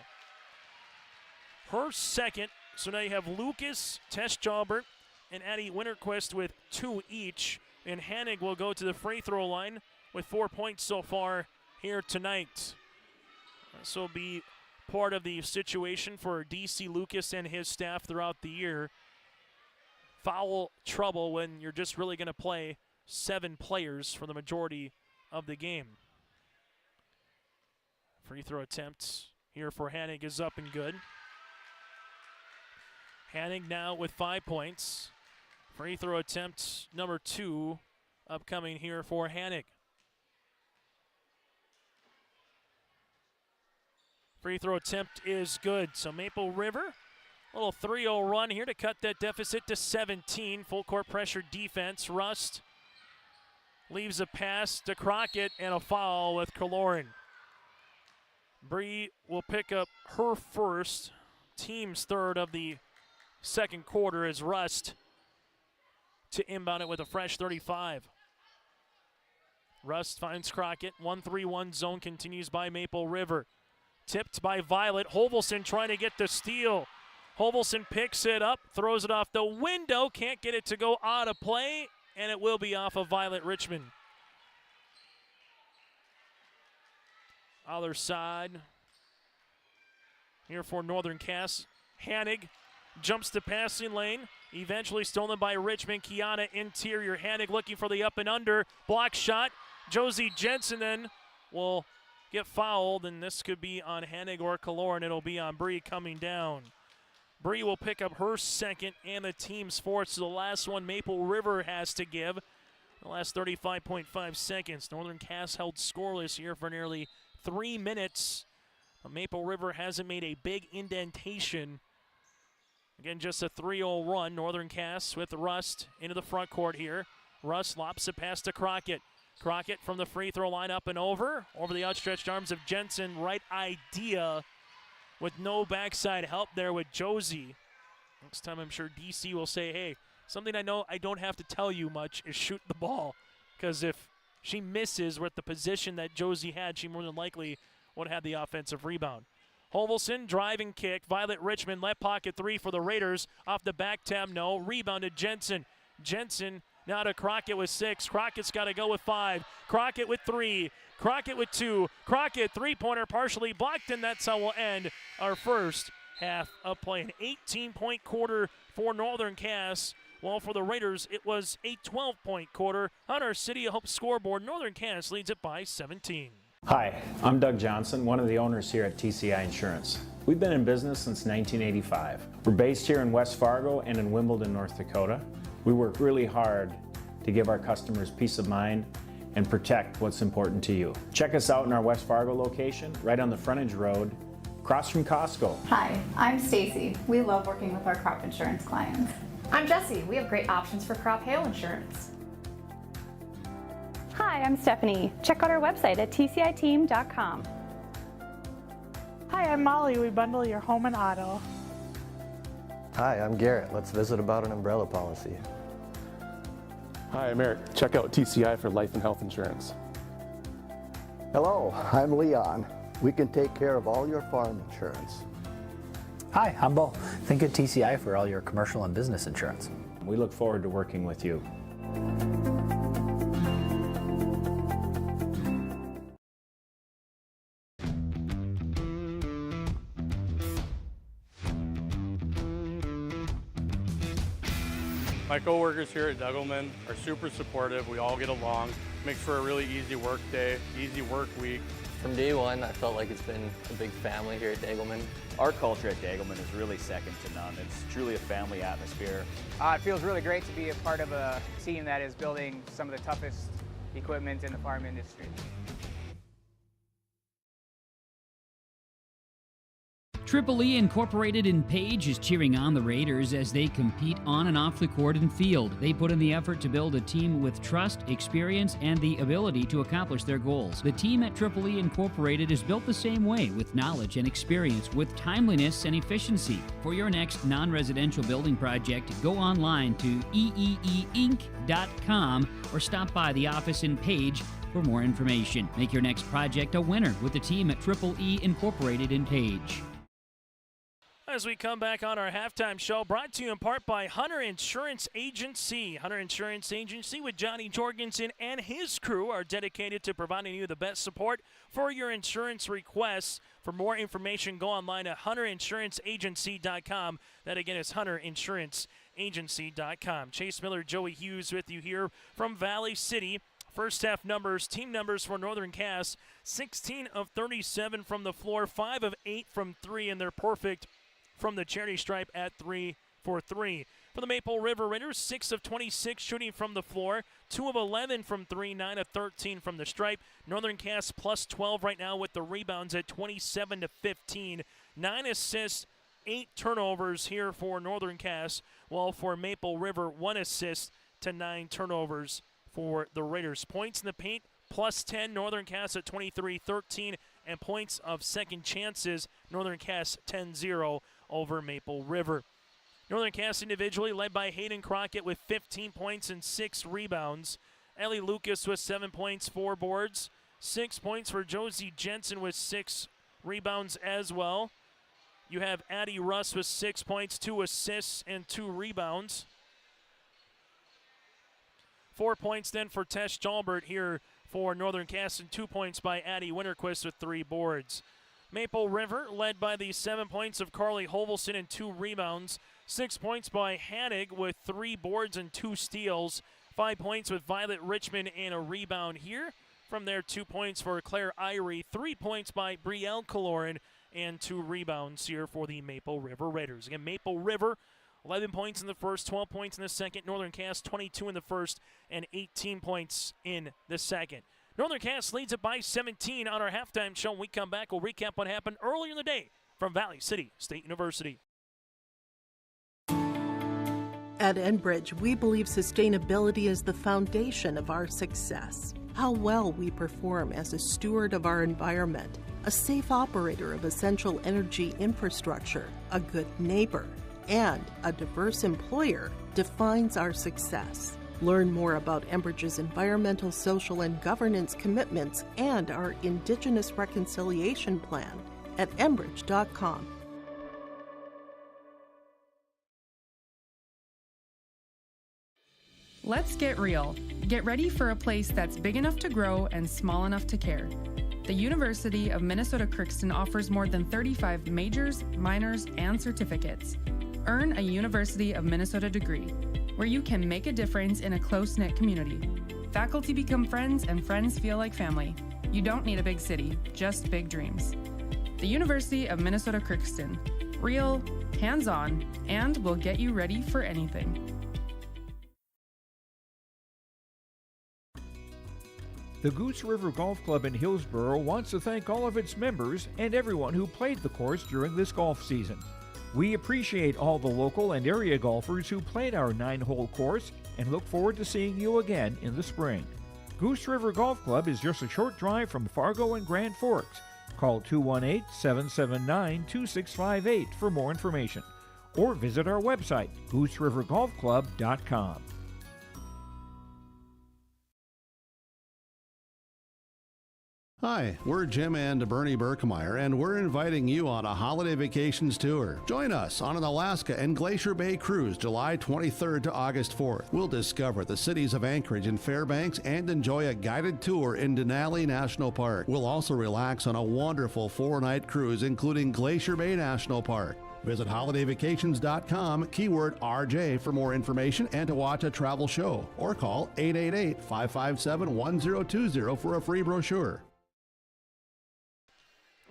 Her second, so now you have Lucas, Tess Jalbert, and Addy Winterquist with 2 each. And Hannig will go to the free throw line with 4 points so far here tonight. This will be part of the situation for DC Lucas and his staff throughout the year. Foul trouble when you're just really going to play 7 players for the majority of the game. Free throw attempt here for Hannig is up and good. Hannig now with 5 points. Free throw attempt number 2 upcoming here for Hannig. Free throw attempt is good. So Maple River, a little 3-0 run here to cut that deficit to 17. Full court pressure defense. Rust leaves a pass to Crockett and a foul with Kaloran. Bree will pick up her first, team's third of the second quarter as Rust to inbound it with a fresh 35. Rust finds Crockett. 1-3-1 zone continues by Maple River. Tipped by Violet. Hovelson trying to get the steal. Hovelson picks it up, throws it off the window, can't get it to go out of play, and it will be off of Violet Richmond. Other side here for Northern Cass. Hannig jumps to passing lane, eventually stolen by Richmond. Kiana interior. Hannig looking for the up and under. Block shot. Josie Jensen then will get fouled, and this could be on Hannig or Kaloran. It'll be on Bree coming down. Bree will pick up her second and the team's fourth. So the last one Maple River has to give. The last 35.5 seconds. Northern Cass held scoreless here for nearly 3 minutes. But Maple River hasn't made a big indentation. Again, just a 3-0 run. Northern Cass with Rust into the front court here. Rust lops it past to Crockett. Crockett from the free throw line up and over the outstretched arms of Jensen. Right idea with no backside help there with Josie. Next time I'm sure DC will say, hey, something I know I don't have to tell you much is shoot the ball. Because if she misses with the position that Josie had, she more than likely would have the offensive rebound. Hovelson, driving kick. Violet Richmond, left pocket 3 for the Raiders. Off the back tab, no. Rebounded Jensen. Jensen now to Crockett with 6. Crockett's got to go with 5. Crockett with 3. Crockett with 2. Crockett, three-pointer partially blocked, and that's how we'll end our first half of play. An 18-point quarter for Northern Cass. Well, for the Raiders, it was a 12-point quarter. On our City of Hope scoreboard, Northern Cass leads it by 17. Hi, I'm Doug Johnson, one of the owners here at TCI Insurance. We've been in business since 1985. We're based here in West Fargo and in Wimbledon, North Dakota. We work really hard to give our customers peace of mind and protect what's important to you. Check us out in our West Fargo location, right on the frontage road, across from Costco. Hi, I'm Stacy. We love working with our crop insurance clients. I'm Jessie. We have great options for crop hail insurance. Hi, I'm Stephanie. Check out our website at tciteam.com. Hi, I'm Molly. We bundle your home and auto. Hi, I'm Garrett. Let's visit about an umbrella policy. Hi, I'm Eric. Check out TCI for life and health insurance. Hello, I'm Leon. We can take care of all your farm insurance. Hi, I'm Bo. Think of TCI for all your commercial and business insurance. We look forward to working with you. My coworkers here at Degelman are super supportive. We all get along. Makes for a really easy work day, easy work week. From day one, I felt like it's been a big family here at Degelman. Our culture at Degelman is really second to none. It's truly a family atmosphere. It feels really great to be a part of a team that is building some of the toughest equipment in the farm industry. Triple E Incorporated in Page is cheering on the Raiders as they compete on and off the court and field. They put in the effort to build a team with trust, experience, and the ability to accomplish their goals. The team at Triple E Incorporated is built the same way, with knowledge and experience, with timeliness and efficiency. For your next non-residential building project, go online to eeeinc.com or stop by the office in Page for more information. Make your next project a winner with the team at Triple E Incorporated in Page. As we come back on our halftime show, brought to you in part by Hunter Insurance Agency. Hunter Insurance Agency with Johnny Jorgensen and his crew are dedicated to providing you the best support for your insurance requests. For more information, go online at hunterinsuranceagency.com. That again is hunterinsuranceagency.com. Chase Miller, Joey Hughes with you here from Valley City. First half numbers, team numbers for Northern Cass, 16 of 37 from the floor, 5 of 8 from 3, and they're perfect from the charity stripe at 3 for 3. For the Maple River Raiders, 6 of 26 shooting from the floor, 2 of 11 from 3, 9 of 13 from the stripe. Northern Cass plus 12 right now with the rebounds at 27 to 15. 9 assists, 8 turnovers here for Northern Cass, while for Maple River, 1 assist to 9 turnovers for the Raiders. Points in the paint, plus 10. Northern Cass at 23-13, and points of second chances, Northern Cass 10-0 over Maple River. Northern Cass individually led by Hayden Crockett with 15 points and 6 rebounds. Ellie Lucas with 7 points, 4 boards. 6 points for Josie Jensen with 6 rebounds as well. You have Addie Russ with 6 points, 2 assists, and 2 rebounds. 4 points then for Tess Jalbert here for Northern Cass, and 2 points by Addie Winterquist with 3 boards. Maple River led by the 7 points of Carly Hovelson and 2 rebounds. 6 points by Hanig with 3 boards and 2 steals. 5 points with Violet Richmond and a rebound here. From there, 2 points for Claire Irie. 3 points by Brielle Kaloran and 2 rebounds here for the Maple River Raiders. Again, Maple River, 11 points in the first, 12 points in the second. Northern Cass, 22 in the first, and 18 points in the second. Northern Cass leads it by 17 on our halftime show. When we come back, we'll recap what happened earlier in the day from Valley City State University. At Enbridge, we believe sustainability is the foundation of our success. How well we perform as a steward of our environment, a safe operator of essential energy infrastructure, a good neighbor, and a diverse employer defines our success. Learn more about Enbridge's environmental, social, and governance commitments and our Indigenous Reconciliation Plan at enbridge.com. Let's get real. Get ready for a place that's big enough to grow and small enough to care. The University of Minnesota Crookston offers more than 35 majors, minors, and certificates. Earn a University of Minnesota degree, where you can make a difference in a close-knit community. Faculty become friends and friends feel like family. You don't need a big city, just big dreams. The University of Minnesota Crookston. Real, hands-on, and will get you ready for anything. The Goose River Golf Club in Hillsboro wants to thank all of its members and everyone who played the course during this golf season. We appreciate all the local and area golfers who played our 9-hole course and look forward to seeing you again in the spring. Goose River Golf Club is just a short drive from Fargo and Grand Forks. Call 218-779-2658 for more information, or visit our website, gooserivergolfclub.com. Hi, we're Jim and Bernie Berkemeyer, and we're inviting you on a holiday vacations tour. Join us on an Alaska and Glacier Bay cruise July 23rd to August 4th. We'll discover the cities of Anchorage and Fairbanks and enjoy a guided tour in Denali National Park. We'll also relax on a wonderful 4-night cruise including Glacier Bay National Park. Visit holidayvacations.com, keyword RJ for more information and to watch a travel show, or call 888-557-1020 for a free brochure.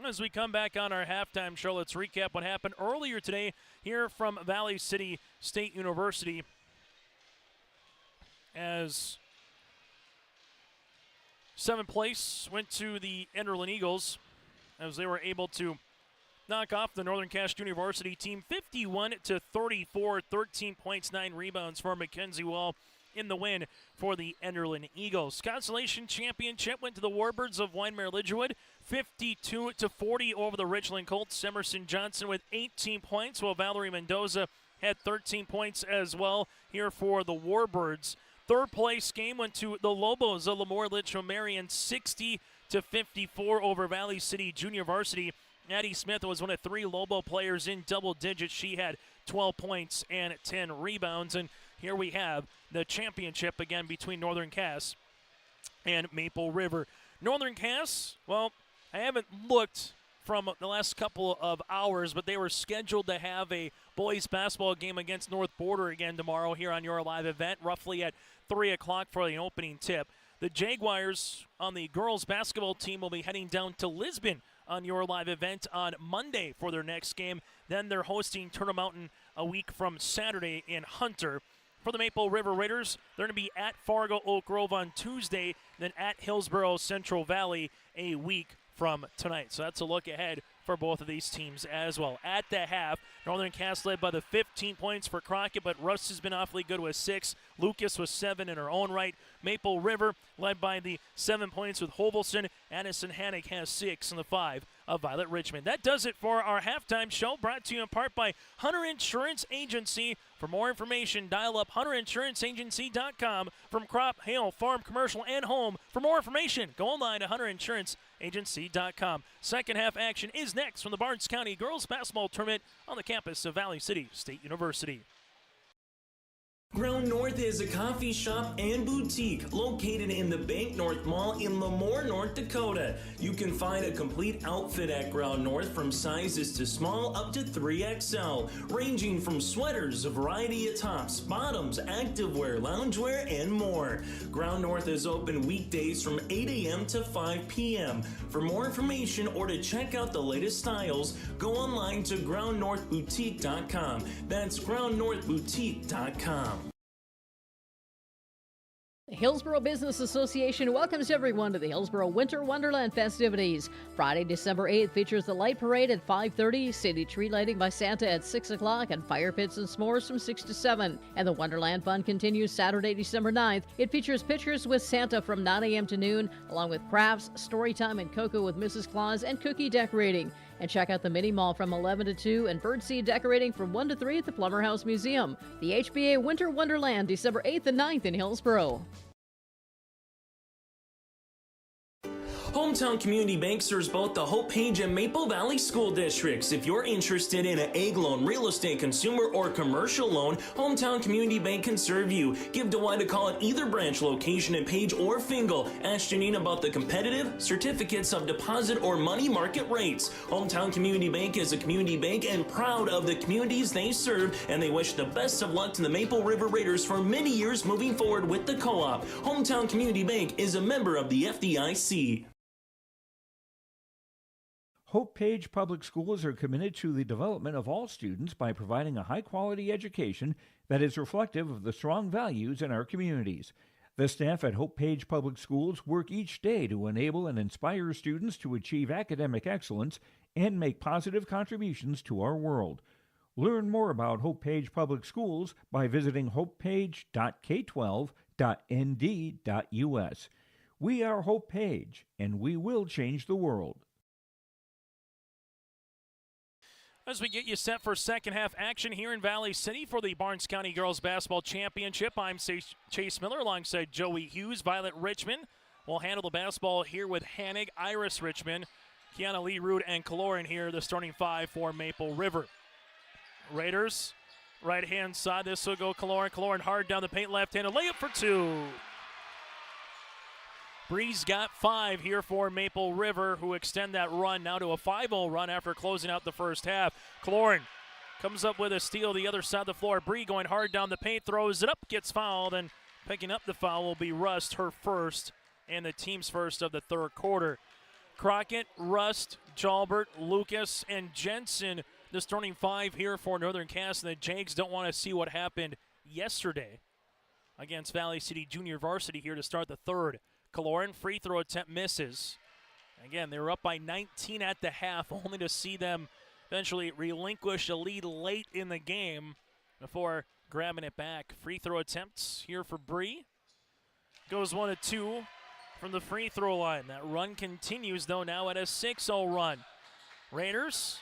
As we come back on our halftime show, let's recap what happened earlier today here from Valley City State University, as 7th place went to the Enderlin Eagles as they were able to knock off the Northern Cache University team 51-34, 13 points, 9 rebounds for Mackenzie Wall in the win for the Enderlin Eagles. Consolation Championship went to the Warbirds of Winemere-Lidgerwood, 52-40 over the Richland Colts. Emerson Johnson with 18 points, while Valerie Mendoza had 13 points as well here for the Warbirds. Third place game went to the Lobos of Lemoore Litchfield Marion, 60-54 over Valley City Junior Varsity. Addie Smith was one of 3 Lobo players in double digits. She had 12 points and 10 rebounds. And here we have the championship again between Northern Cass and Maple River. Northern Cass, well, I haven't looked from the last couple of hours, but they were scheduled to have a boys basketball game against North Border again tomorrow here on your live event, roughly at 3 o'clock for the opening tip. The Jaguars on the girls basketball team will be heading down to Lisbon on your live event on Monday for their next game. Then they're hosting Turtle Mountain a week from Saturday in Hunter. For the Maple River Raiders, they're going to be at Fargo Oak Grove on Tuesday, then at Hillsborough Central Valley a week from tonight. So that's a look ahead for both of these teams as well. At the half, Northern Cass led by the 15 points for Crockett, but Russ has been awfully good with 6. Lucas with 7 in her own right. Maple River led by the 7 points with Hovelson. Addison Hannick has 6 in the 5 of Violet Richmond. That does it for our halftime show, brought to you in part by Hunter Insurance Agency. For more information, dial up hunterinsuranceagency.com. From crop, hail, farm, commercial, and home. For more information, go online to hunterinsuranceagency.com. Second half action is next from the Barnes County Girls Basketball Tournament on the campus of Valley City State University. Ground North is a coffee shop and boutique located in the Bank North Mall in Lemoore, North Dakota. You can find a complete outfit at Ground North from sizes to small up to 3XL, ranging from sweaters, a variety of tops, bottoms, activewear, loungewear, and more. Ground North is open weekdays from 8 a.m. to 5 p.m. For more information or to check out the latest styles, go online to groundnorthboutique.com. That's groundnorthboutique.com. The Hillsborough Business Association welcomes everyone to the Hillsborough Winter Wonderland festivities. Friday, December 8th features the light parade at 5:30, city tree lighting by Santa at 6 o'clock, and fire pits and s'mores from 6 to 7. And the Wonderland Fun continues Saturday, December 9th. It features pictures with Santa from 9 a.m. to noon, along with crafts, story time, and cocoa with Mrs. Claus, and cookie decorating. And check out the mini mall from 11 to 2 and birdseed decorating from 1 to 3 at the Plummer House Museum. The HBA Winter Wonderland, December 8th and 9th in Hillsborough. Hometown Community Bank serves both the Hope Page and Maple Valley school districts. If you're interested in an egg loan, real estate, consumer, or commercial loan, Hometown Community Bank can serve you. Give DeWitt a call at either branch location in Page or Fingal. Ask Janine about the competitive certificates of deposit or money market rates. Hometown Community Bank is a community bank and proud of the communities they serve, and they wish the best of luck to the Maple River Raiders for many years moving forward with the co-op. Hometown Community Bank is a member of the FDIC. Hope Page Public Schools are committed to the development of all students by providing a high-quality education that is reflective of the strong values in our communities. The staff at Hope Page Public Schools work each day to enable and inspire students to achieve academic excellence and make positive contributions to our world. Learn more about Hope Page Public Schools by visiting hopepage.k12.nd.us. We are Hope Page, and we will change the world. As we get you set for second half action here in Valley City for the Barnes County Girls Basketball Championship, I'm Chase Miller alongside Joey Hughes. Violet Richmond will handle the basketball here with Hannig, Iris Richmond, Kiana Lee Root, and Kaloran here, the starting 5 for Maple River. Raiders, right-hand side. This will go Kaloran. Kaloran hard down the paint, left-handed layup for 2. Breeze got 5 here for Maple River, who extend that run now to a 5-0 run after closing out the first half. Kaloran comes up with a steal the other side of the floor. Bree going hard down the paint, throws it up, gets fouled, and picking up the foul will be Rust, her first, and the team's first of the third quarter. Crockett, Rust, Jalbert, Lucas, and Jensen, the starting five here for Northern Cass, and the Jags don't want to see what happened yesterday against Valley City Junior Varsity here to start the third. Kaloran, free throw attempt misses. Again, they were up by 19 at the half, only to see them eventually relinquish a lead late in the game before grabbing it back. Free throw attempts here for Bree. Goes 1 of 2 from the free throw line. That run continues, though, now at a 6-0 run. Raiders,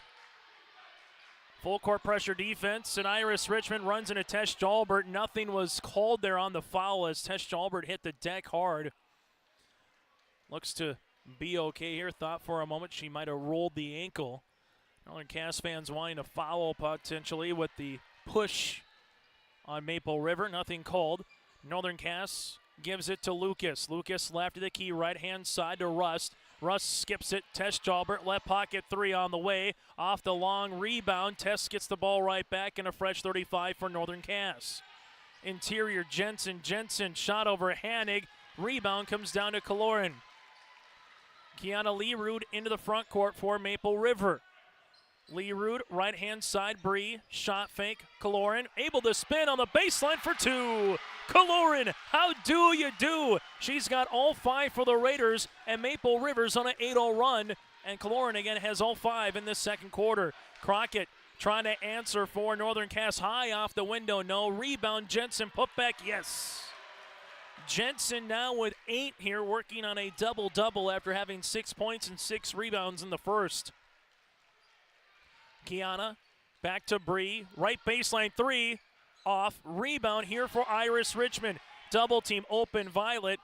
full court pressure defense, and Iris Richmond runs into Tesh Jalbert. Nothing was called there on the foul as Tesh Jalbert hit the deck hard. Looks to be okay here. Thought for a moment she might have rolled the ankle. Northern Cass fans wanting to foul potentially with the push on Maple River. Nothing called. Northern Cass gives it to Lucas. Lucas left of the key, right-hand side to Rust. Rust skips it. Tesh Jalbert, left pocket three on the way. Off the long rebound. Tess gets the ball right back, and a fresh 35 for Northern Cass. Interior Jensen. Jensen shot over Hanig. Rebound comes down to Kaloran. Kiana Leerud into the front court for Maple River. Leerud, right-hand side, Bree, shot fake, Kaloran, able to spin on the baseline for two. Kaloran, how do you do? She's got all 5 for the Raiders, and Maple River's on an 8-0 run, and Kaloran again has all 5 in this second quarter. Crockett trying to answer for Northern Cass, high off the window, no. Rebound, Jensen, put back, yes. Jensen now with 8 here, working on a double-double after having 6 points and 6 rebounds in the first. Kiana, back to Bree, right baseline 3, off, rebound here for Iris Richmond. Double team, open Violet,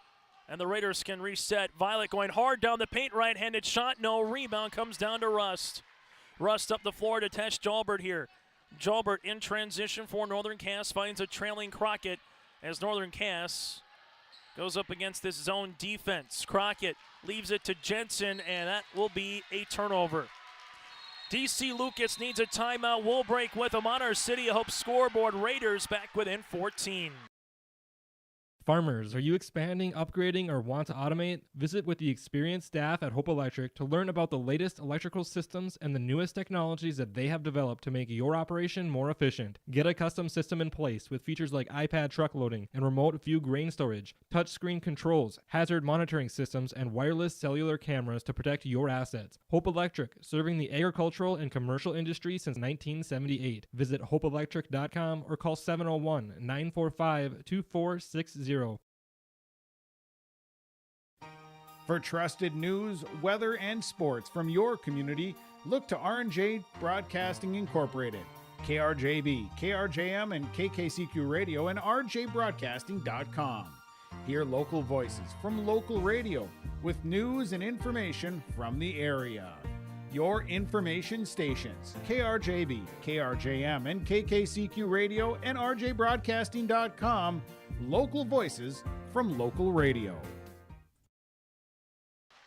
and the Raiders can reset. Violet going hard down the paint, right-handed shot, no. Rebound comes down to Rust. Rust up the floor to Tesh Jalbert here. Jalbert in transition for Northern Cass, finds a trailing Crockett as Northern Cass goes up against this zone defense. Crockett leaves it to Jensen, and that will be a turnover. DC Lucas needs a timeout. We'll break with him on our City of Hope scoreboard. Raiders back within 14. Farmers, are you expanding, upgrading, or want to automate? Visit with the experienced staff at Hope Electric to learn about the latest electrical systems and the newest technologies that they have developed to make your operation more efficient. Get a custom system in place with features like iPad truck loading and remote view grain storage, touchscreen controls, hazard monitoring systems, and wireless cellular cameras to protect your assets. Hope Electric, serving the agricultural and commercial industry since 1978. Visit hopeelectric.com or call 701-945-2460. For trusted news, weather, and sports from your community, look to R&J Broadcasting Incorporated, KRJB, KRJM, and KKCQ Radio, and rjbroadcasting.com. Hear local voices from local radio with news and information from the area. Your information stations, KRJB, KRJM, and KKCQ Radio, and rjbroadcasting.com. Local voices from local radio.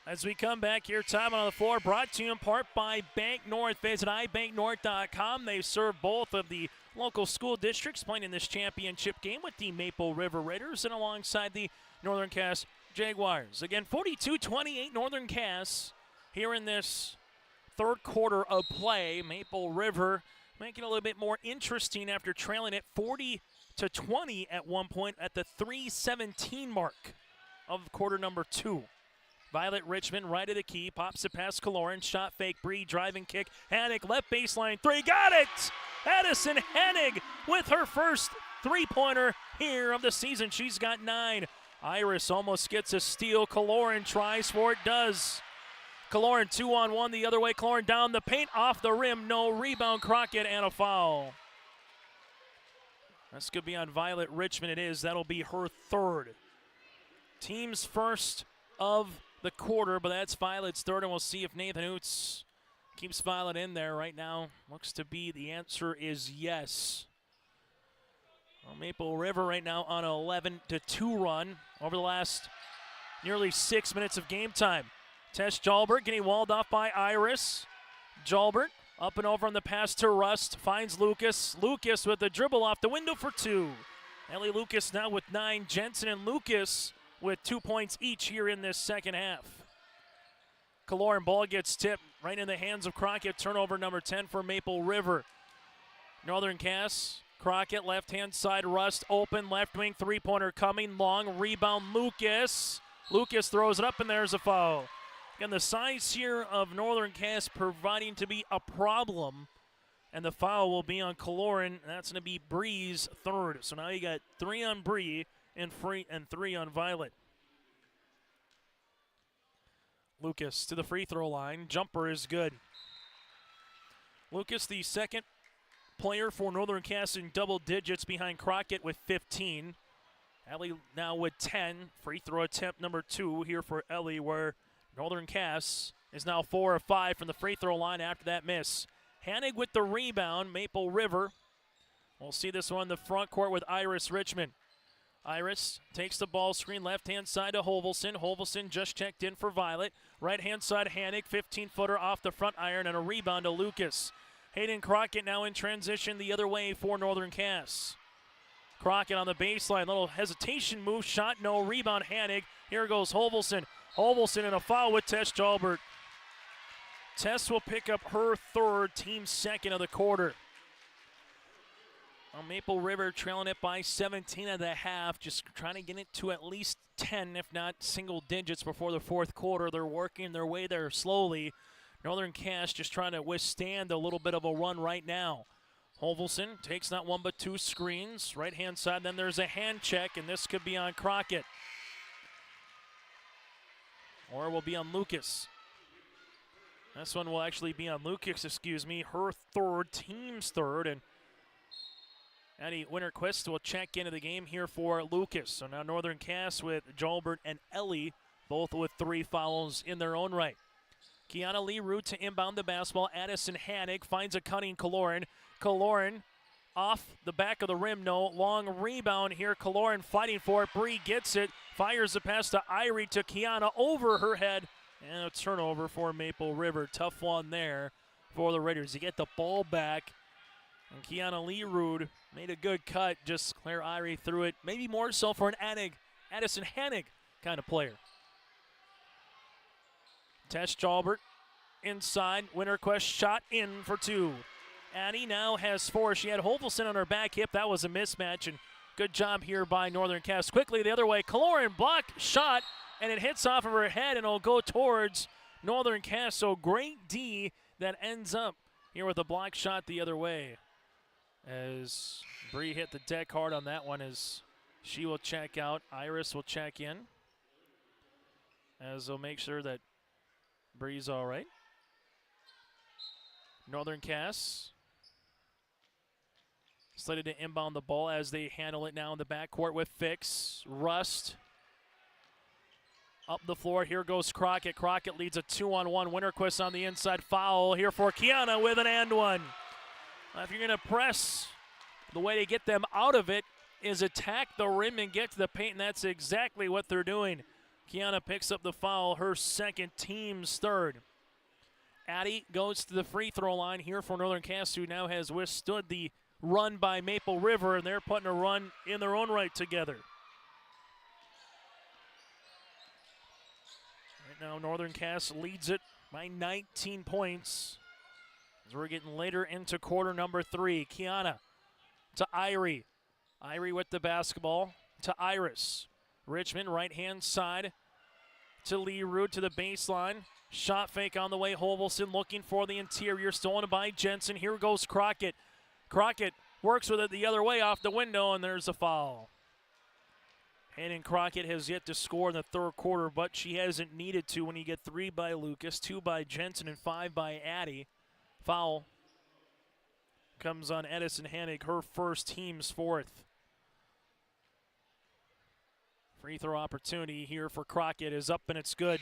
As we come back here, time on the floor brought to you in part by Bank North. Visit ibanknorth.com. They serve both of the local school districts playing in this championship game with the Maple River Raiders and alongside the Northern Cass Jaguars. Again, 42-28 Northern Cass here in this third quarter of play. Maple River making it a little bit more interesting after trailing it 40-20 at one point at the 3:17 mark of quarter number 2. Violet Richmond right of the key, pops it past Kaloran, shot fake, Bree, driving kick, Hanig, left baseline 3, got it! Addison Hanig with her first three-pointer here of the season. She's got 9. Iris almost gets a steal. Kaloran tries for it, does. Kaloran 2-on-1 the other way. Kaloran down the paint, off the rim, no. Rebound, Crockett, and a foul. This could be on Violet Richmond. It is. That'll be her third. Team's first of the quarter, but that's Violet's third, and we'll see if Nathan Oots keeps Violet in there. Right now, looks to be the answer is yes. Well, Maple River right now on an 11-2 run over the last nearly 6 minutes of game time. Tesh Jalbert getting walled off by Iris. Jalbert Up and over on the pass to Rust. Finds Lucas. Lucas with the dribble off the window for 2. Ellie Lucas now with 9. Jensen and Lucas with 2 points each here in this second half. Kaloran ball gets tipped right in the hands of Crockett. Turnover number 10 for Maple River. Northern Cass. Crockett left-hand side. Rust open. Left wing three-pointer coming. Long rebound Lucas. Lucas throws it up and there's a foul. Again, the size here of Northern Cass proving to be a problem. And the foul will be on Kaloran. That's going to be Bree's third. So now you got 3 on Bree and 3 on Violet. Lucas to the free throw line. Jumper is good. Lucas, the second player for Northern Cass in double digits behind Crockett with 15. Ellie now with 10. Free throw attempt number 2 here for Ellie, where Northern Cass is now 4 of 5 from the free throw line after that miss. Hanig with the rebound. Maple River. We'll see this one in the front court with Iris Richmond. Iris takes the ball screen left-hand side to Hovelson. Hovelson just checked in for Violet. Right-hand side, Hanig, 15-footer off the front iron, and a rebound to Lucas. Hayden Crockett now in transition the other way for Northern Cass. Crockett on the baseline, little hesitation move, shot, no, rebound, Hanig. Here goes Hovelson. Hovelson in a foul with Tess Jalbert. Tess will pick up her third, team second of the quarter. Maple River trailing it by 17 at the half, just trying to get it to at least 10, if not single digits before the fourth quarter. They're working their way there slowly. Northern Cass just trying to withstand a little bit of a run right now. Hovelson takes not one but 2 screens. Right-hand side, then there's a hand check, and this could be on Crockett. Or it will be on Lucas. This one will actually be on Lucas, her third, team's third, and Addie Winterquist will check into the game here for Lucas. So now Northern Cass with Jalbert and Ellie, both with 3 fouls in their own right. Kiana Leroux to inbound the basketball. Addison Hanig finds a cutting Kaloran. Kaloran off the back of the rim, no. Long rebound here. Kaloran fighting for it. Bree gets it. Fires the pass to Irie to Kiana over her head. And a turnover for Maple River. Tough one there for the Raiders. You get the ball back. And Kiana Leroux made a good cut. Just Claire Irie threw it. Maybe more so for an Addison Hanig kind of player. Tess Jalbert inside. Winterquist shot in for 2. Addie now has 4. She had Hovelson on her back hip. That was a mismatch, and good job here by Northern Cass. Quickly the other way. Kaloran blocked shot, and it hits off of her head, and it'll go towards Northern Cass. So great D that ends up here with a block shot the other way. As Bree hit the deck hard on that one, as she will check out. Iris will check in, as they'll make sure that Bree's all right. Northern Cass slated to inbound the ball as they handle it now in the backcourt with Fix. Rust up the floor. Here goes Crockett. Crockett leads a 2-on-1. Winterquist on the inside. Foul here for Kiana with an and one. If you're going to press, the way to get them out of it is attack the rim and get to the paint, and that's exactly what they're doing. Kiana picks up the foul, her second, team's third. Addie goes to the free throw line here for Northern Cass, who now has withstood the run by Maple River, and they're putting a run in their own right together. Right now, Northern Cass leads it by 19 points. As we're getting later into quarter number 3. Kiana to Irie. Irie with the basketball to Iris. Richmond right-hand side to Leroux to the baseline. Shot fake on the way. Hovelson looking for the interior. Stolen by Jensen. Here goes Crockett. Crockett works with it the other way off the window, and there's a foul. Hayden Crockett has yet to score in the third quarter, but she hasn't needed to when you get 3 by Lucas, 2 by Jensen, and 5 by Addie. Foul comes on Edison Hanig, her first, team's 4th. Free throw opportunity here for Crockett is up and it's good.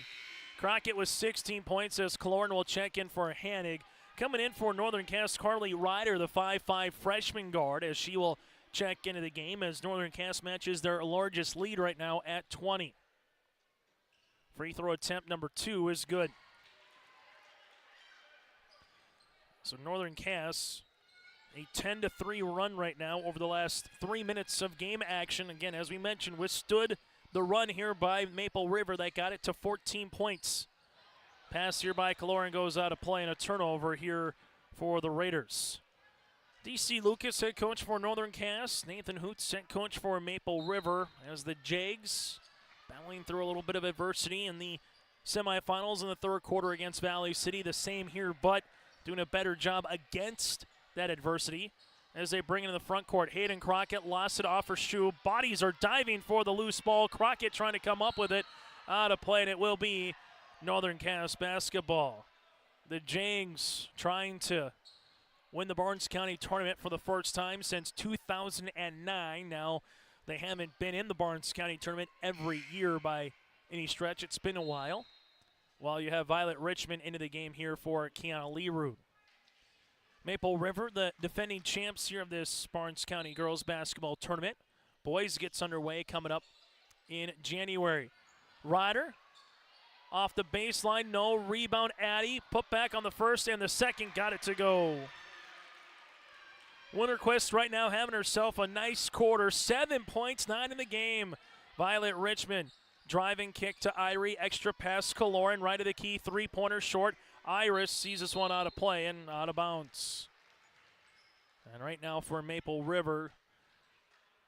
Crockett with 16 points as Kaloran will check in for Hanig. Coming in for Northern Cass, Carly Ryder, the 5'5 freshman guard, as she will check into the game as Northern Cass matches their largest lead right now at 20. Free throw attempt number 2 is good. So Northern Cass, a 10-3 run right now over the last 3 minutes of game action. Again, as we mentioned, withstood the run here by Maple River that got it to 14 points. Pass here by Kaloran goes out of play, and a turnover here for the Raiders. DC Lucas, head coach for Northern Cass. Nathan Hoots, head coach for Maple River, as the Jags battling through a little bit of adversity in the semifinals in the third quarter against Valley City. The same here, but doing a better job against that adversity as they bring it in the front court. Hayden Crockett lost it off her shoe. Bodies are diving for the loose ball. Crockett trying to come up with it. Out of play, and it will be Northern Cass basketball. The Jags trying to win the Barnes County tournament for the first time since 2009. Now, they haven't been in the Barnes County tournament every year by any stretch. It's been a while. While you have Violet Richmond into the game here for Kiana Leroux. Maple River, the defending champs here of this Barnes County girls basketball tournament. Boys gets underway coming up in January. Ryder off the baseline, no rebound. Addy put back on the first and the second, got it to go. Winterquist right now having herself a nice quarter. 7 points, 9 in the game. Violet Richmond driving kick to Irie, extra pass Kaloran, right of the key, three-pointer short. Iris sees this one out of play and out of bounds. And right now for Maple River,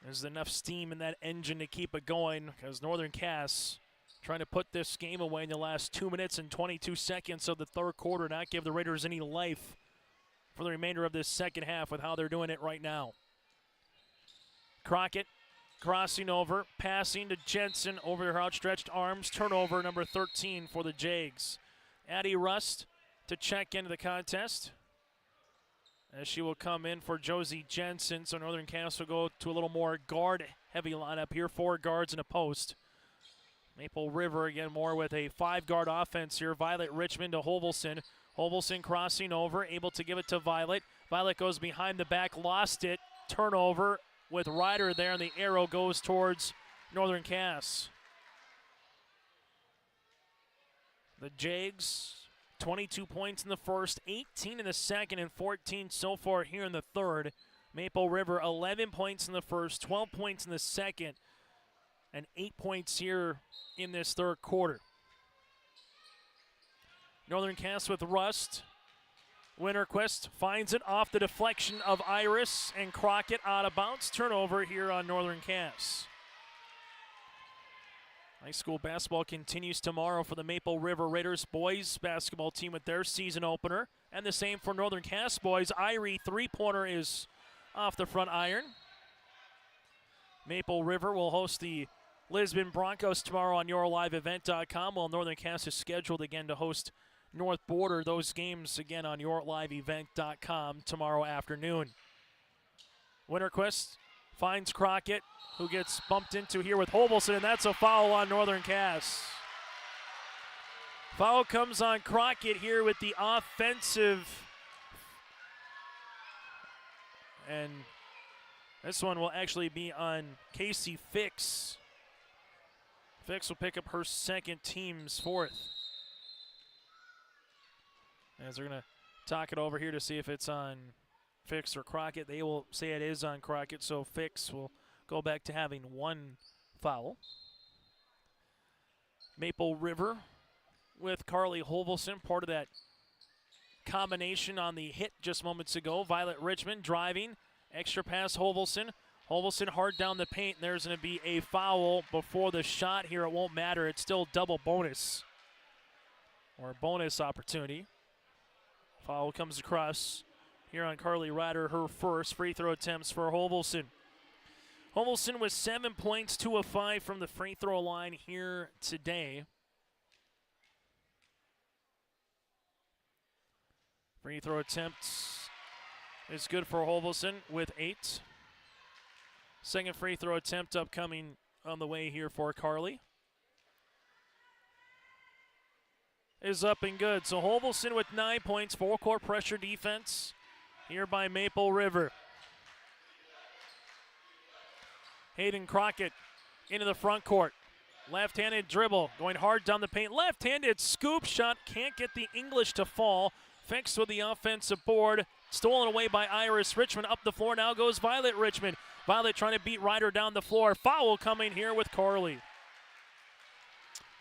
there's enough steam in that engine to keep it going because Northern Cass trying to put this game away in the last 2 minutes and 22 seconds of the third quarter, not give the Raiders any life for the remainder of this second half with how they're doing it right now. Crockett crossing over, passing to Jensen over her outstretched arms. Turnover number 13 for the Jags. Addie Rust to check into the contest as she will come in for Josie Jensen. So Northern Cass will go to a little more guard-heavy lineup here. 4 guards and a post. Maple River again more with a 5-guard offense here. Violet Richmond to Hovelson. Hovelson crossing over, able to give it to Violet. Violet goes behind the back, lost it. Turnover with Ryder there, and the arrow goes towards Northern Cass. The Jags, 22 points in the first, 18 in the second, and 14 so far here in the third. Maple River, 11 points in the first, 12 points in the second, and 8 points here in this third quarter. Northern Cass with Rust. Winterquist finds it off the deflection of Iris, and Crockett out of bounds. Turnover here on Northern Cass. High school basketball continues tomorrow for the Maple River Raiders boys basketball team with their season opener. And the same for Northern Cass boys. Irie three-pointer is off the front iron. Maple River will host the Lisbon Broncos tomorrow on YourLiveEvent.com, while Northern Cass is scheduled again to host North Border. Those games again on YourLiveEvent.com tomorrow afternoon. Winterquist finds Crockett, who gets bumped into here with Hovelson, and that's a foul on Northern Cass. Foul comes on Crockett here with the offensive. And this one will actually be on Casey Fix. Fix will pick up her second, team's fourth. As they're going to talk it over here to see if it's on Fix or Crockett. They will say it is on Crockett, so Fix will go back to having one foul. Maple River with Carly Hovelson, part of that combination on the hit just moments ago. Violet Richmond driving, extra pass Hovelson. Hovelson hard down the paint, and there's going to be a foul before the shot here. It won't matter. It's still double bonus or bonus opportunity. Foul comes across here on Carly Ryder, her first. Free throw attempts for Hovelson. Hovelson with 7 points, 2 of 5 from the free throw line here today. Free throw attempts is good for Hovelson with 8. Second free throw attempt upcoming on the way here for Carly. Is up and good. So Hovelson with 9 points, 4-court pressure defense here by Maple River. Hayden Crockett into the front court. Left-handed dribble, going hard down the paint. Left-handed scoop shot, can't get the English to fall. Fix with the offensive board. Stolen away by Iris Richmond. Up the floor now goes Violet Richmond. Violet trying to beat Ryder down the floor. Foul coming here with Carly.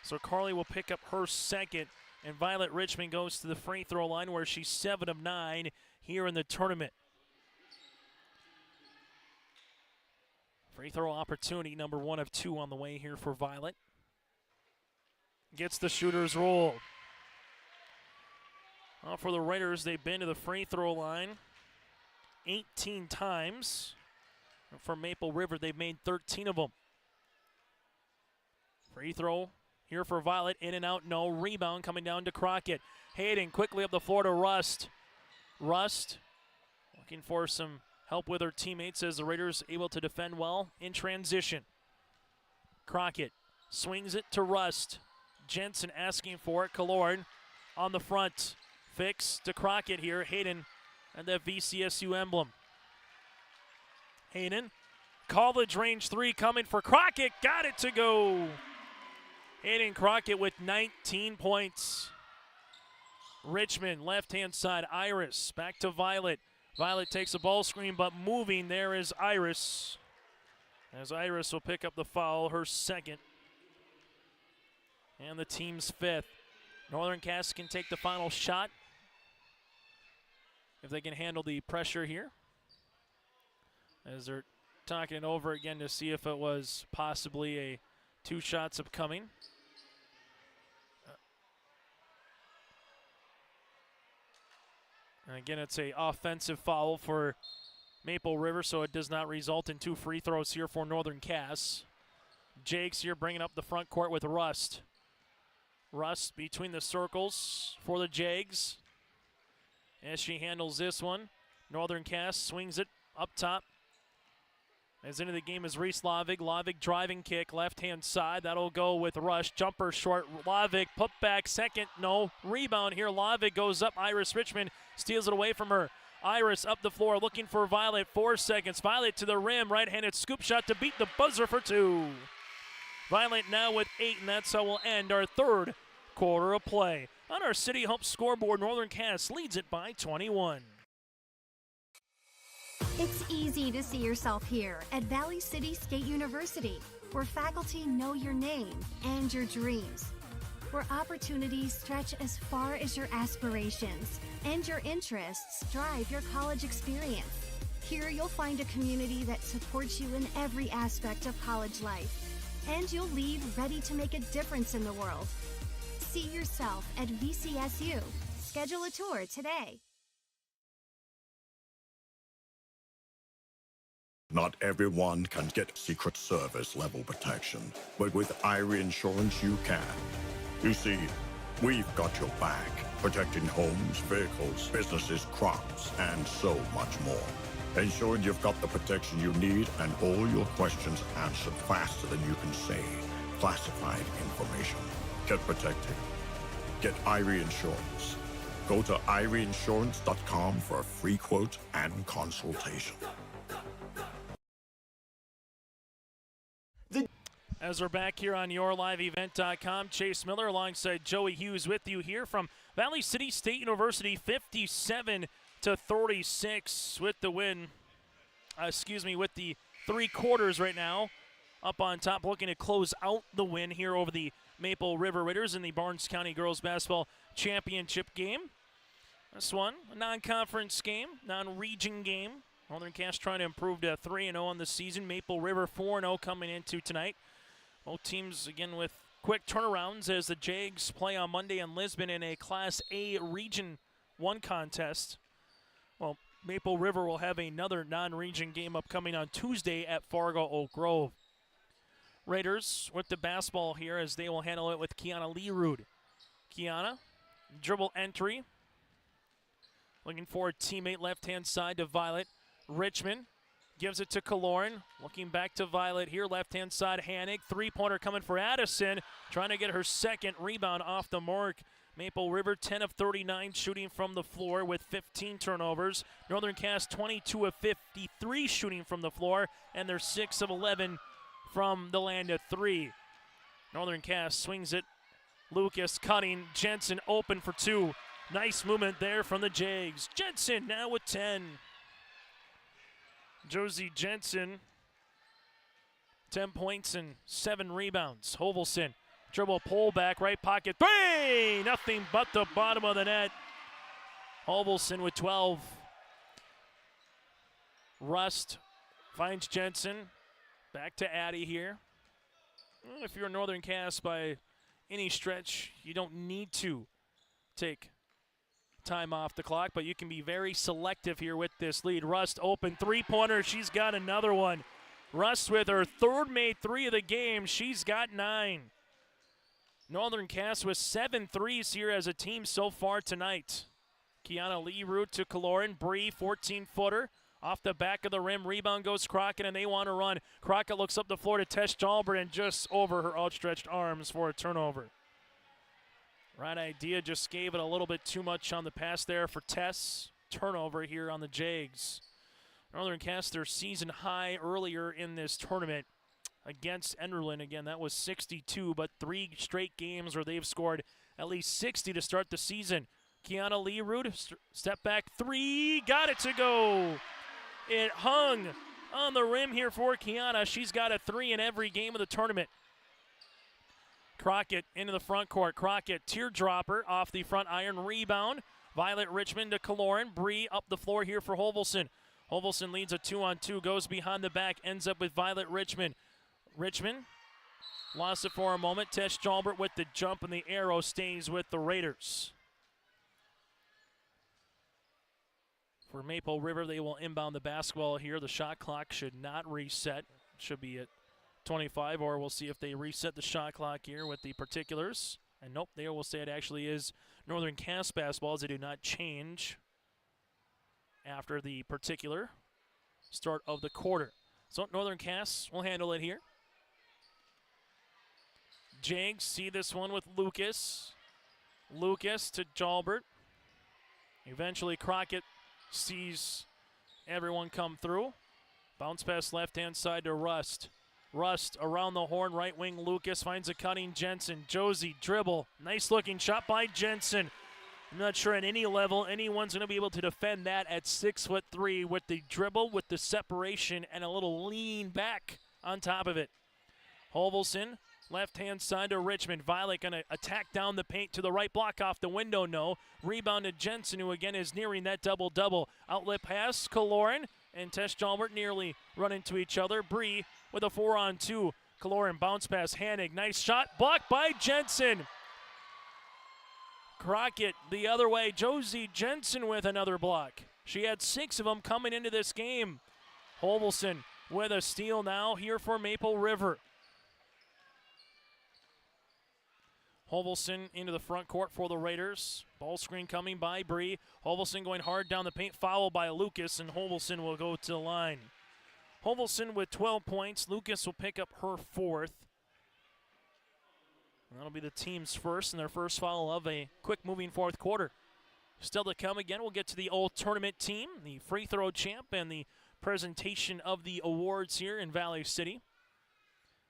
So Carly will pick up her second, and Violet Richmond goes to the free throw line where she's 7 of 9 here in the tournament. Free throw opportunity, number 1 of 2 on the way here for Violet. Gets the shooter's roll. For the Raiders, they've been to the free throw line 18 times. For Maple River, they've made 13 of them. Free throw here for Violet, in and out, no. Rebound coming down to Crockett. Hayden quickly up the floor to Rust. Rust looking for some help with her teammates as the Raiders able to defend well in transition. Crockett swings it to Rust. Jensen asking for it. Killorn on the front. Fix to Crockett here. Hayden and the VCSU emblem. Hayden, college range 3 coming for Crockett. Got it to go. Hayden Crockett with 19 points. Richmond, left-hand side. Iris back to Violet. Violet takes a ball screen, but moving there is Iris. As Iris will pick up the foul, her second. And the team's 5th. Northern Cass can take the final shot if they can handle the pressure here. As they're talking it over again to see if it was possibly a 2 shots upcoming. And again, it's a offensive foul for Maple River, so it does not result in 2 free throws here for Northern Cass. Jakes here bringing up the front court with Rust. Rust between the circles for the Jags. As she handles this one, Northern Cass swings it up top. As into the game is Reese Lavig. Lavig driving kick, left-hand side. That'll go with Rush. Jumper short. Lavig, put back, second. No. Rebound here. Lavig goes up. Iris Richmond steals it away from her. Iris up the floor looking for Violet. 4 seconds. Violet to the rim. Right-handed scoop shot to beat the buzzer for 2. Violet now with 8, and that's how we'll end our 3rd quarter of play. On our City Hope scoreboard, Northern Cass leads it by 21. It's easy to see yourself here at Valley City State University, where faculty know your name and your dreams, where opportunities stretch as far as your aspirations and your interests drive your college experience. Here you'll find a community that supports you in every aspect of college life, and you'll leave ready to make a difference in the world. See yourself at VCSU. Schedule a tour today. Not everyone can get Secret Service level protection, but with IRE Insurance you can. You see, we've got your back, protecting homes, vehicles, businesses, crops, and so much more. Ensuring you've got the protection you need and all your questions answered faster than you can say classified information. Get protected. Get IRE Insurance. Go to ireinsurance.com for a free quote and consultation. As we're back here on YourLiveEvent.com, Chase Miller alongside Joey Hughes with you here from Valley City State University, 57-36 with the win. With the 3 quarters right now. Up on top, looking to close out the win here over the Maple River Raiders in the Barnes County Girls Basketball Championship game. This one, a non-conference game, non-region game. Northern Cass trying to improve to 3-0 on the season. Maple River 4-0 coming into tonight. Both teams, again, with quick turnarounds as the Jags play on Monday in Lisbon in a Class A Region 1 contest. Well, Maple River will have another non-region game upcoming on Tuesday at Fargo Oak Grove. Raiders with the basketball here as they will handle it with Kiana Leerud. Kiana, dribble entry. Looking for a teammate left-hand side to Violet. Richmond gives it to Killorn. Looking back to Violet here, left-hand side, Hanig. 3-pointer coming for Addison. Trying to get her second rebound off the mark. Maple River 10 of 39 shooting from the floor with 15 turnovers. Northern Cass 22 of 53 shooting from the floor, and they're 6 of 11 from the land of 3. Northern Cass swings it. Lucas cutting. Jensen open for 2. Nice movement there from the Jags. Jensen now with 10. Josie Jensen, 10 points and 7 rebounds. Hovelson, dribble pull back, right pocket, 3! Nothing but the bottom of the net. Hovelson with 12. Rust finds Jensen. Back to Addy here. If you're Northern Cass by any stretch, you don't need to take time off the clock, but you can be very selective here with this lead. Rust open three-pointer. She's got another one. Rust with her third made 3 of the game. She's got 9. Northern Cass with 7 threes here as a team so far tonight. Kiana Leroot to Kaloran. Bree, 14-footer. Off the back of the rim. Rebound goes Crockett, and they want to run. Crockett looks up the floor to Tess Jalbert and just over her outstretched arms for a turnover. Right idea, just gave it a little bit too much on the pass there for Tess. Turnover here on the Jags. Northern Cass, their season high earlier in this tournament against Enderlin. Again, that was 62, but 3 straight games where they've scored at least 60 to start the season. Kiana Leroot, step back 3, got it to go. It hung on the rim here for Kiana. She's got a 3 in every game of the tournament. Crockett into the front court. Crockett, teardropper off the front iron. Rebound. Violet Richmond to Kaloran. Bree up the floor here for Hovelson. Hovelson leads a 2-on-2, goes behind the back, ends up with Violet Richmond. Richmond lost it for a moment. Tess Jalbert with the jump, and the arrow stays with the Raiders. For Maple River, they will inbound the basketball here. The shot clock should not reset. It should be at 25, or we'll see if they reset the shot clock here with the particulars. And nope, they will say it actually is Northern Cass basketball, as they do not change after the particular start of the quarter. So Northern Cass will handle it here. Jags see this one with Lucas. Lucas to Jalbert. Eventually Crockett sees everyone come through. Bounce pass left-hand side to Rust. Rust around the horn, right wing. Lucas finds a cutting Jensen. Josie, dribble. Nice looking shot by Jensen. I'm not sure at any level anyone's going to be able to defend that at 6'3" with the dribble, with the separation, and a little lean back on top of it. Hovelson, left-hand side to Richmond. Violet going to attack down the paint to the right, block off the window, no. Rebound to Jensen, who again is nearing that double-double. Outlet pass, Kaloran and Tess Jalbert nearly run into each other. Bree with a 4-on-2. Kaloran bounce pass, Hanig, nice shot, blocked by Jensen. Crockett the other way. Josie Jensen with another block. She had 6 of them coming into this game. Hovelson with a steal now here for Maple River. Hovelson into the front court for the Raiders. Ball screen coming by Bree. Hovelson going hard down the paint, fouled by Lucas, and Hovelson will go to the line. Hovelson with 12 points. Lucas will pick up her 4th. That'll be the team's first and their first foul of a quick-moving fourth quarter. Still to come again, we'll get to the all-tournament team, the free throw champ, and the presentation of the awards here in Valley City.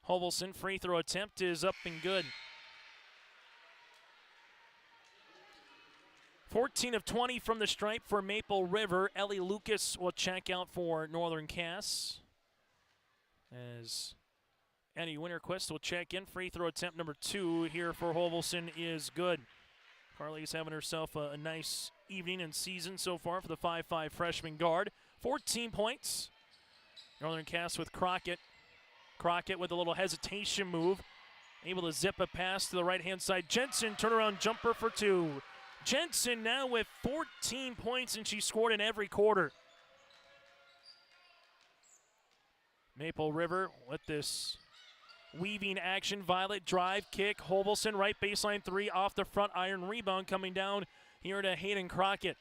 Hovelson free throw attempt is up and good. 14 of 20 from the stripe for Maple River. Ellie Lucas will check out for Northern Cass, as Eddie Winterquist will check in. Free throw attempt number 2 here for Hovelson is good. Carly's having herself a nice evening and season so far for the 5'5" freshman guard. 14 points. Northern Cass with Crockett. Crockett with a little hesitation move. Able to zip a pass to the right-hand side. Jensen, turnaround jumper for 2. Jensen now with 14 points, and she scored in every quarter. Maple River with this weaving action. Violet drive, kick. Hovelson right baseline 3 off the front iron. Rebound coming down here to Hayden Crockett.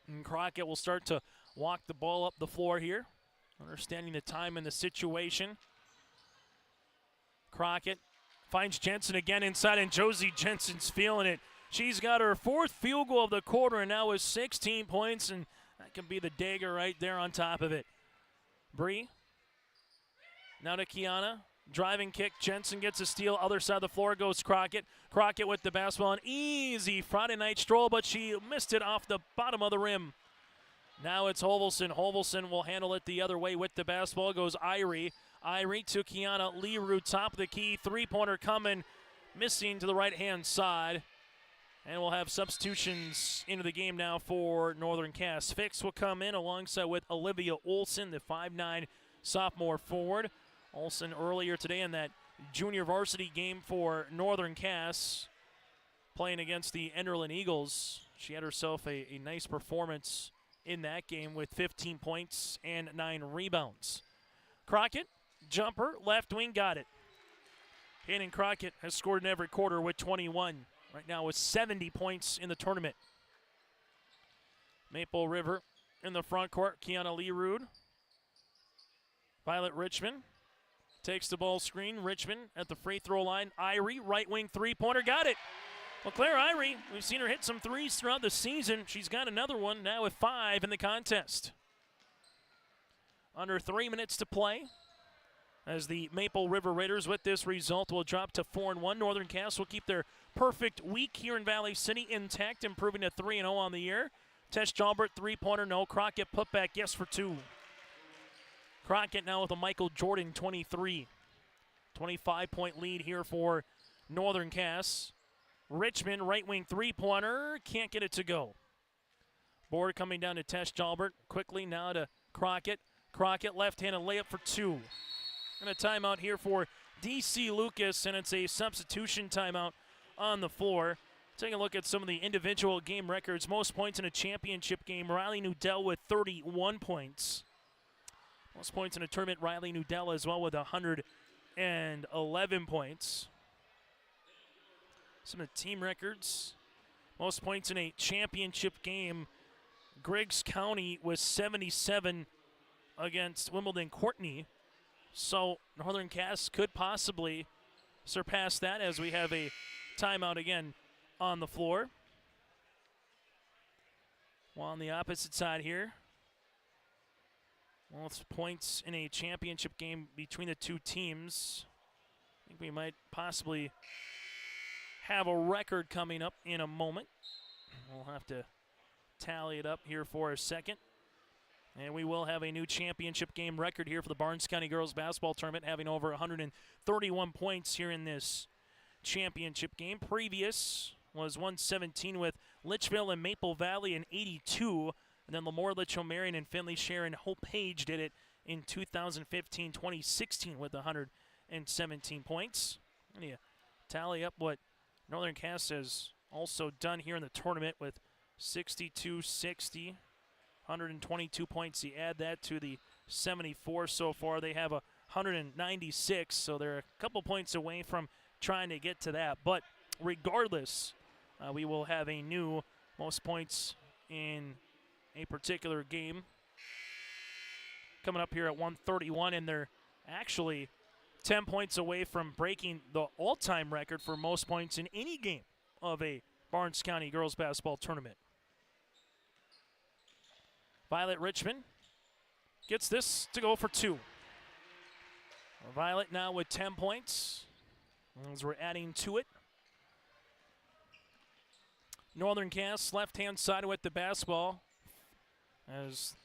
And Crockett will start to walk the ball up the floor here, understanding the time and the situation. Crockett finds Jensen again inside, and Josie Jensen's feeling it. She's got her 4th field goal of the quarter, and now with 16 points, and that can be the dagger right there on top of it. Bree, now to Kiana. Driving kick, Jensen gets a steal. Other side of the floor goes Crockett. Crockett with the basketball. An easy Friday night stroll, but she missed it off the bottom of the rim. Now it's Hovelson. Hovelson will handle it the other way with the basketball. Goes Irie. Irie to Kiana Leroux, top of the key. Three-pointer coming, missing to the right-hand side. And we'll have substitutions into the game now for Northern Cass. Fix will come in alongside with Olivia Olson, the 5'9" sophomore forward. Olson earlier today in that junior varsity game for Northern Cass, playing against the Enderlin Eagles. She had herself a nice performance in that game with 15 points and 9 rebounds. Crockett, jumper, left wing, got it. Hayden Crockett has scored in every quarter with 21. Right now with 70 points in the tournament. Maple River in the front court, Kiana Leroux. Violet Richmond takes the ball screen. Richmond at the free throw line. Irie, right wing three-pointer, got it. Well, Claire Irie, we've seen her hit some threes throughout the season. She's got another one now with 5 in the contest. Under 3 minutes to play, as the Maple River Raiders with this result will drop to 4-1. Northern Cass will keep their perfect week here in Valley City intact, improving to 3-0 on the year. Tess Jalbert, three-pointer, no. Crockett, putback, yes for 2. Crockett now with a Michael Jordan 23. 25-point lead here for Northern Cass. Richmond, right wing three-pointer, can't get it to go. Board coming down to Tess Jalbert. Quickly now to Crockett. Crockett, left-handed layup for 2. And a timeout here for DC Lucas, and it's a substitution timeout on the floor. Taking a look at some of the individual game records. Most points in a championship game, Riley Nudell with 31 points. Most points in a tournament, Riley Nudell as well with 111 points. Some of the team records. Most points in a championship game, Griggs County was 77 against Wimbledon Courtney. So Northern Cass could possibly surpass that as we have a timeout again on the floor. While on the opposite side here, well, it's points in a championship game between the two teams. I think we might possibly have a record coming up in a moment. We'll have to tally it up here for a second. And we will have a new championship game record here for the Barnes County Girls Basketball Tournament, having over 131 points here in this championship game. Previous was 117 with Litchville and Maple Valley in 82. And then Lemoore, Litchfield, Marion, and Finley Sharon Hope Page did it in 2015-2016 with 117 points. And you tally up what Northern Cass has also done here in the tournament with 62-60. 122 points. You add that to the 74 so far. They have 196, so they're a couple points away from trying to get to that. But regardless, we will have a new most points in a particular game coming up here at 131, and they're actually 10 points away from breaking the all-time record for most points in any game of a Barnes County Girls Basketball Tournament. Violet Richmond gets this to go for 2. Violet now with 10 points as we're adding to it. Northern Cass left-hand side with the basketball as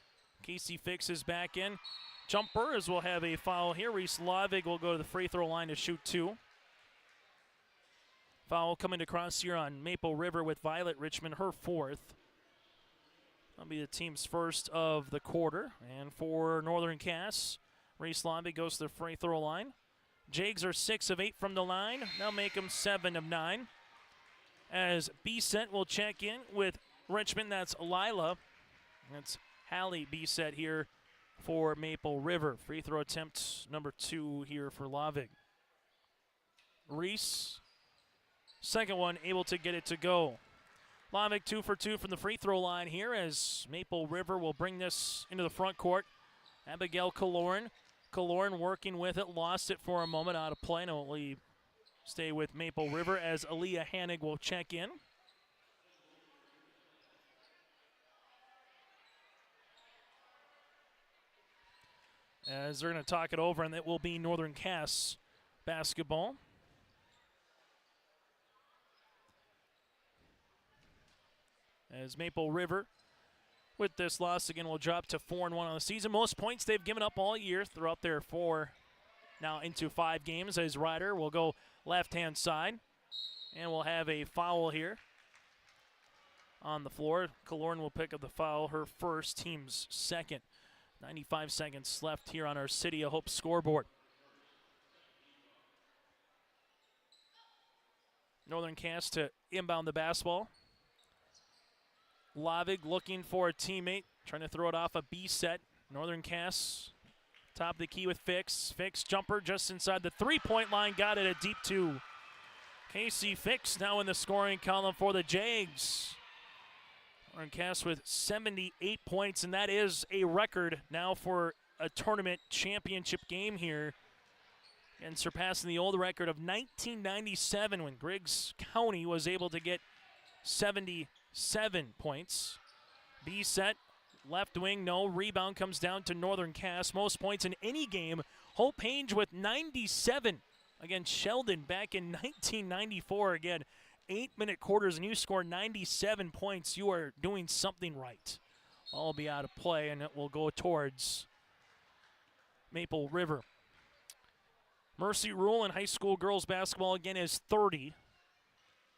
Casey Fix is back in. Jumper as we'll have a foul here. Reese Lavig will go to the free throw line to shoot 2. Foul coming across here on Maple River with Violet Richmond, her 4th. That'll be the team's first of the quarter. And for Northern Cass, Reese Lavig goes to the free throw line. Jags are 6 of 8 from the line. They'll make them 7 of 9. As B-Set will check in with Richmond, that's Lila. That's Hallie B-Set here for Maple River. Free throw attempt number 2 here for Lavig. Reese, second one, able to get it to go. Lavig 2 for 2 from the free throw line here as Maple River will bring this into the front court. Abigail Kaloran. Kaloran working with it, lost it for a moment, out of play. No, we stay with Maple River as Aaliyah Hannig will check in. As they're going to talk it over, and it will be Northern Cass basketball. As Maple River, with this loss again, will drop to 4-1 on the season. Most points they've given up all year throughout their 4, now into 5 games. As Ryder will go left-hand side, and we'll have a foul here on the floor. Killorn will pick up the foul, her first, team's second. 95 seconds left here on our City of Hope scoreboard. Northern Cass to inbound the basketball. Lavig looking for a teammate, trying to throw it off a B set. Northern Cass, top of the key with Fix. Fix jumper just inside the three-point line, got it a deep 2. Casey Fix now in the scoring column for the Jags. Northern Cass with 78 points, and that is a record now for a tournament championship game here, and surpassing the old record of 1997 when Griggs County was able to get 77 points. B set, left wing, no. Rebound comes down to Northern Cass. Most points in any game. Hope Page with 97 against Sheldon back in 1994. Again, 8-minute quarters, and you score 97 points. You are doing something right. All be out of play, and it will go towards Maple River. Mercy rule in high school girls basketball again is 30.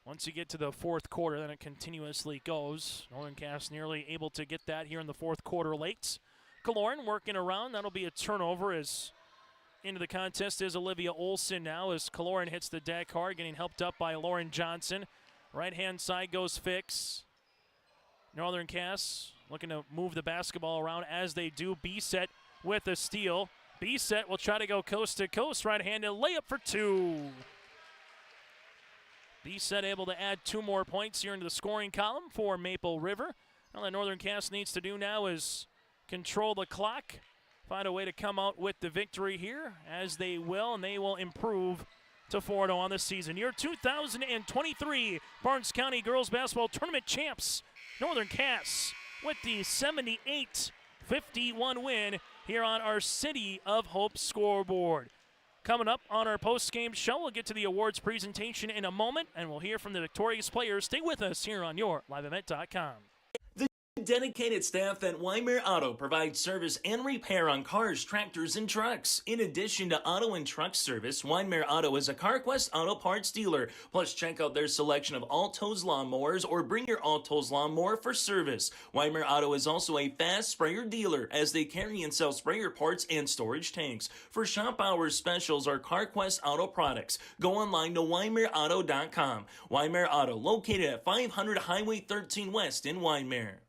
Once you get to the fourth quarter, then it continuously goes. Northern Cass nearly able to get that here in the fourth quarter late. Killorn working around. That'll be a turnover as into the contest is Olivia Olson now as Killorn hits the deck hard, getting helped up by Lauren Johnson. Right-hand side goes Fix. Northern Cass looking to move the basketball around as they do. B-set with a steal. B-set will try to go coast to coast. Right-handed layup for 2. B-set able to add 2 more points here into the scoring column for Maple River. All that Northern Cass needs to do now is control the clock, find a way to come out with the victory here, as they will, and they will improve to 4-0 on the season. Your 2023 Barnes County Girls Basketball Tournament champs, Northern Cass, with the 78-51 win here on our City of Hope scoreboard. Coming up on our post-game show, we'll get to the awards presentation in a moment, and we'll hear from the victorious players. Stay with us here on your LiveEvent.com. Dedicated staff at Weimer Auto provides service and repair on cars, tractors, and trucks. In addition to auto and truck service, Weimer Auto is a CarQuest auto parts dealer. Plus, check out their selection of Alto's lawnmowers or bring your Alto's lawnmower for service. Weimer Auto is also a fast sprayer dealer as they carry and sell sprayer parts and storage tanks. For shop hours specials or CarQuest auto products, go online to WeimerAuto.com. Weimer Auto, located at 500 Highway 13 West in Weimer.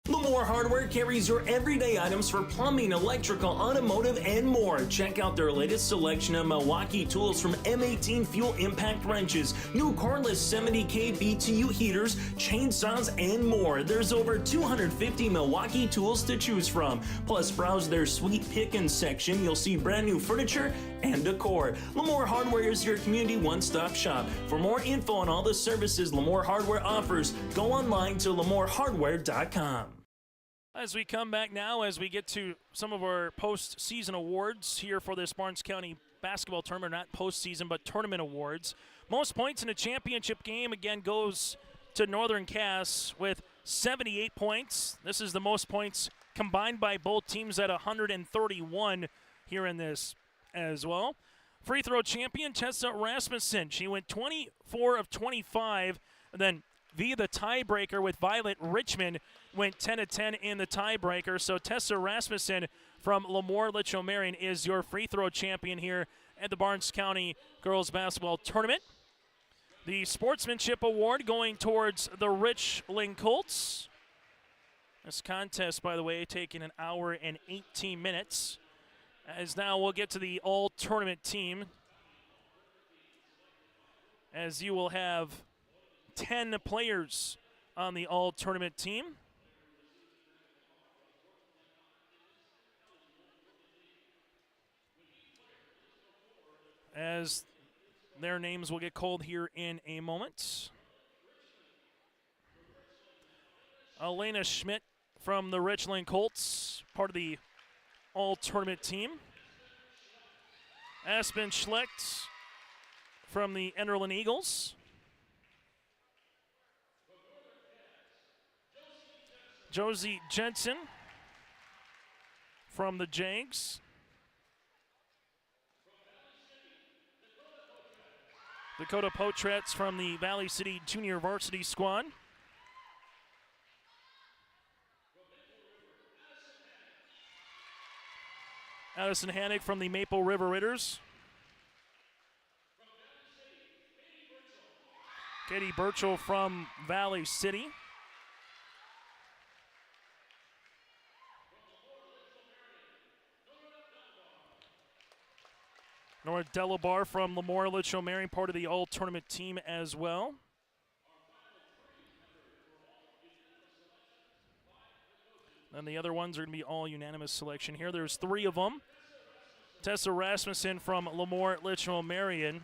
Lamore Hardware carries your everyday items for plumbing, electrical, automotive, and more. Check out their latest selection of Milwaukee tools from M18 fuel impact wrenches, new cordless 70K BTU heaters, chainsaws, and more. There's over 250 Milwaukee tools to choose from. Plus, browse their sweet pickings section. You'll see brand new furniture and decor. Lamore Hardware is your community one-stop shop. For more info on all the services Lamore Hardware offers, go online to lamorehardware.com. As we come back now, as we get to some of our postseason awards here for this Barnes County basketball tournament, not postseason, but tournament awards. Most points in a championship game, again, goes to Northern Cass with 78 points. This is the most points combined by both teams at 131 here in this as well. Free throw champion, Tessa Rasmussen. She went 24 of 25, and then via the tiebreaker with Violet Richmond, went 10 of 10 in the tiebreaker. So Tessa Rasmussen from Lemoore Litchfield Marion is your free throw champion here at the Barnes County Girls Basketball Tournament. The Sportsmanship Award going towards the Richland Colts. This contest, by the way, taking an hour and 18 minutes. As now we'll get to the all-tournament team, as you will have 10 players on the all-tournament team. As their names will get called here in a moment. Elena Schmidt from the Richland Colts, part of the all-tournament team. Aspen Schlecht from the Enderlin Eagles. Josie Jensen from the Jags. Dakota Potratz from the Valley City Junior Varsity Squad. Addison Hannick from the Maple River Ritters. Katie Burchell from Valley City. Nora Delabar from Lemoore Litchfield Marion, part of the all-tournament team as well. And the other ones are going to be all unanimous selection here. There's 3 of them. Tessa Rasmussen from Lemoore Litchfield Marion.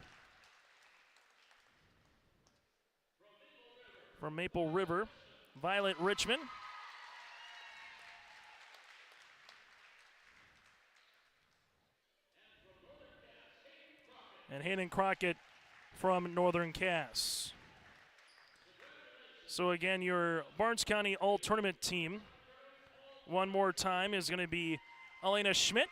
From Maple River, Violet Richmond. And Hayden Crockett from Northern Cass. So again, your Barnes County All-Tournament team, one more time, is going to be Elena Schmidt,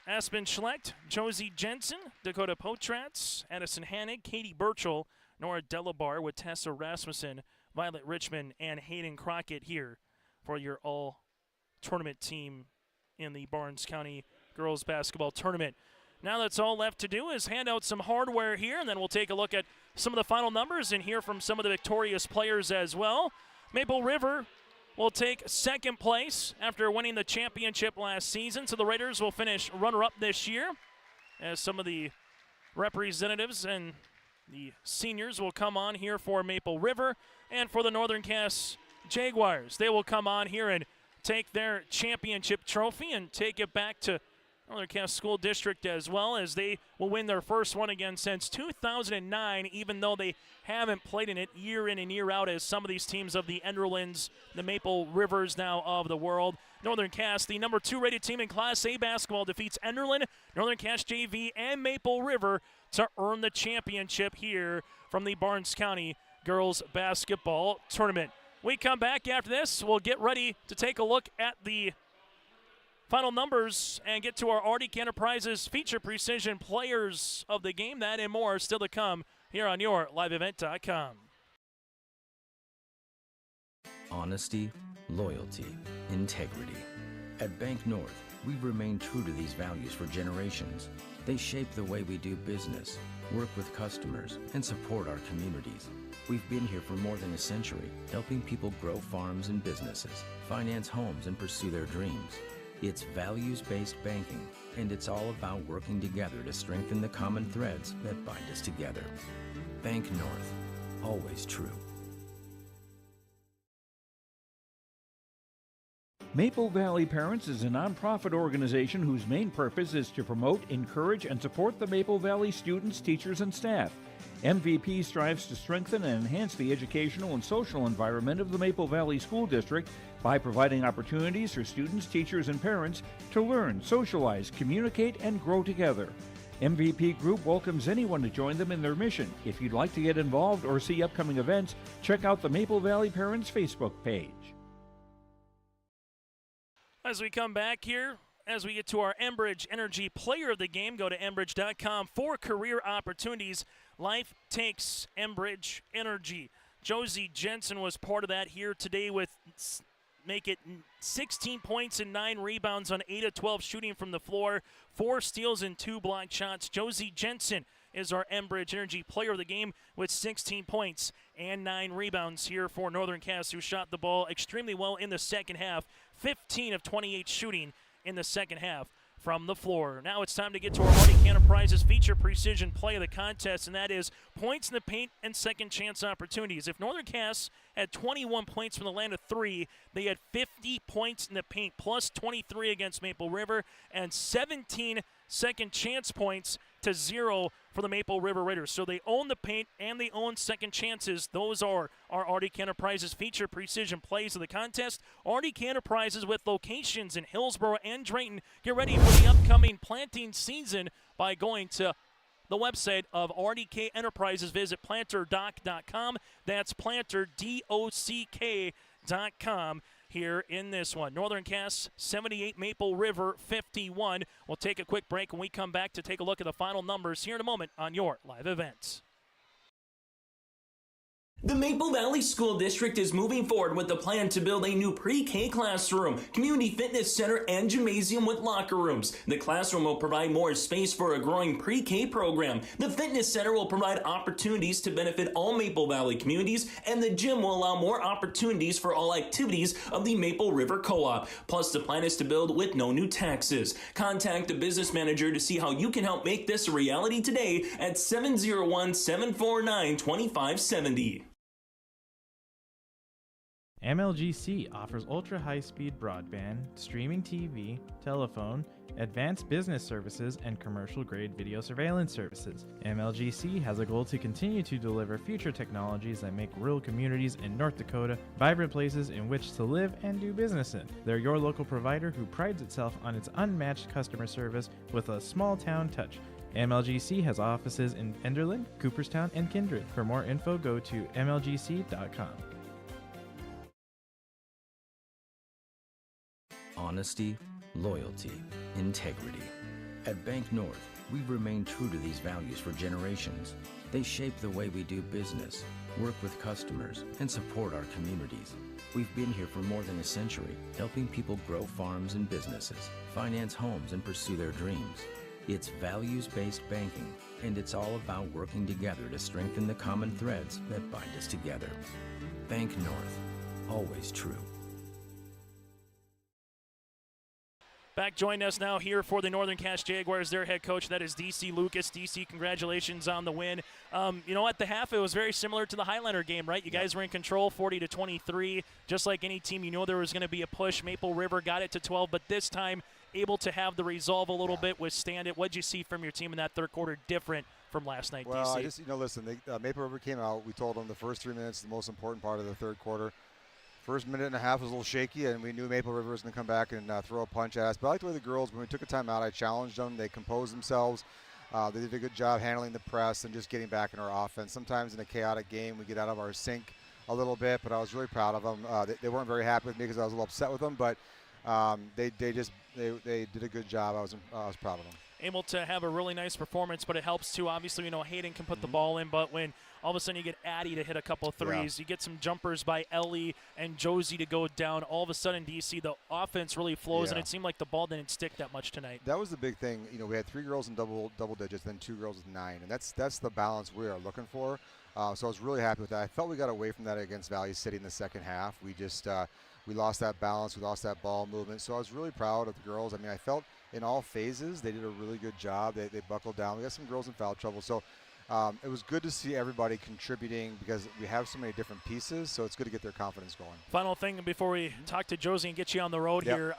Aspen Schlecht, Josie Jensen, Dakota Potratz, Addison Hannig, Katie Burchell, Nora Delabar with Tessa Rasmussen, Violet Richmond, and Hayden Crockett here for your all-tournament team in the Barnes County Girls Basketball Tournament. Now that's all left to do is hand out some hardware here, and then we'll take a look at some of the final numbers and hear from some of the victorious players as well. Maple River will take second place after winning the championship last season, so the Raiders will finish runner-up this year, as some of the representatives and the seniors will come on here for Maple River, and for the Northern Cass Jaguars, they will come on here and take their championship trophy and take it back to Northern Cass School District, as well as they will win their first one again since 2009, even though they haven't played in it year in and year out, as some of these teams of the Enderlins, the Maple Rivers now of the world. Northern Cass, the number 2 rated team in Class A basketball, defeats Enderlin, Northern Cass JV, and Maple River to earn the championship here from the Barnes County Girls Basketball Tournament. We come back after this. We'll get ready to take a look at the final numbers and get to our Arctic Enterprises Feature Precision Players of the Game. That and more still to come here on your liveevent.com. Honesty, loyalty, integrity. At Bank North, we've remained true to these values for generations. They shape the way we do business, work with customers, and support our communities. We've been here for more than a century, helping people grow farms and businesses, finance homes, and pursue their dreams. It's values-based banking, and it's all about working together to strengthen the common threads that bind us together. Bank North, always true. Maple Valley Parents is a nonprofit organization whose main purpose is to promote, encourage, and support the Maple Valley students, teachers, and staff. MVP strives to strengthen and enhance the educational and social environment of the Maple Valley School District by providing opportunities for students, teachers, and parents to learn, socialize, communicate, and grow together. MVP Group welcomes anyone to join them in their mission. If you'd like to get involved or see upcoming events, check out the Maple Valley Parents Facebook page. As we come back here, as we get to our Enbridge Energy Player of the Game, go to Enbridge.com for career opportunities. Life takes Enbridge Energy. Josie Jensen was part of that here today with make it 16 points and 9 rebounds on 8 of 12 shooting from the floor, 4 steals and 2 blocked shots. Josie Jensen is our Enbridge Energy Player of the Game with 16 points and 9 rebounds here for Northern Cass, who shot the ball extremely well in the second half, 15 of 28 shooting in the second half from the floor. Now it's time to get to our Arctic Enterprises Feature Precision Play of the contest, and that is points in the paint and second chance opportunities. If Northern Cass had 21 points from the land of 3, they had 50 points in the paint, plus 23 against Maple River, and 17 second chance points 8-0 for the Maple River Raiders. So they own the paint and they own second chances. Those are our Arctic Enterprises feature precision plays of the contest. Arctic Enterprises with locations in Hillsborough and Drayton. Get ready for the upcoming planting season by going to the website of RDK Enterprises. Visit planterdoc.com. That's planterdock.com. Here in this one. Northern Cass 78, Maple River 51. We'll take a quick break when we come back to take a look at the final numbers here in a moment on your live events. The Maple Valley School District is moving forward with the plan to build a new pre-K classroom, community fitness center, and gymnasium with locker rooms. The classroom will provide more space for a growing pre-K program. The fitness center will provide opportunities to benefit all Maple Valley communities, and the gym will allow more opportunities for all activities of the Maple River Co-op. Plus, the plan is to build with no new taxes. Contact the business manager to see how you can help make this a reality today at 701-749-2570. MLGC offers ultra-high-speed broadband, streaming TV, telephone, advanced business services, and commercial-grade video surveillance services. MLGC has a goal to continue to deliver future technologies that make rural communities in North Dakota vibrant places in which to live and do business in. They're your local provider who prides itself on its unmatched customer service with a small-town touch. MLGC has offices in Enderlin, Cooperstown, and Kindred. For more info, go to mlgc.com. Honesty, loyalty, integrity. At Bank North, we've remained true to these values for generations. They shape the way we do business, work with customers, and support our communities. We've been here for more than a century, helping people grow farms and businesses, finance homes, and pursue their dreams. It's values-based banking, and it's all about working together to strengthen the common threads that bind us together. Bank North, always true. Back joining us now here for the Northern Cass Jaguars, their head coach, that is DC Lucas. DC, congratulations on the win. At the half, it was very similar to the Highlander game, right? You guys were in control 40-23. Just like any team, you know there was going to be a push. Maple River got it to 12, but this time able to have the resolve a little bit, withstand it. What did you see from your team in that third quarter different from last night, well, DC? Listen, Maple River came out. We told them the first 3 minutes, the most important part of the third quarter. First minute and a half was a little shaky, and we knew Maple River was going to come back and throw a punch at us. But I like the way the girls, when we took a timeout, I challenged them. They composed themselves. They did a good job handling the press and just getting back in our offense. Sometimes in a chaotic game, we get out of our sync a little bit, but I was really proud of them. They weren't very happy with me because I was a little upset with them, but they did a good job. I was proud of them. Able to have a really nice performance, but it helps too. Obviously, Hayden can put the ball in, but when all of a sudden you get Addie to hit a couple of threes, you get some jumpers by Ellie and Josie to go down, all of a sudden, DC, the offense really flows, and it seemed like the ball didn't stick that much tonight. That was the big thing. We had 3 girls in double digits, then 2 girls with 9, and that's the balance we are looking for. So I was really happy with that. I felt we got away from that against Valley City in the second half. We just we lost that balance. We lost that ball movement. So I was really proud of the girls. I mean, I felt in all phases they did a really good job. They buckled down. We got some girls in foul trouble. So it was good to see everybody contributing because we have so many different pieces, so it's good to get their confidence going. Final thing before we talk to Josie and get you on the road here,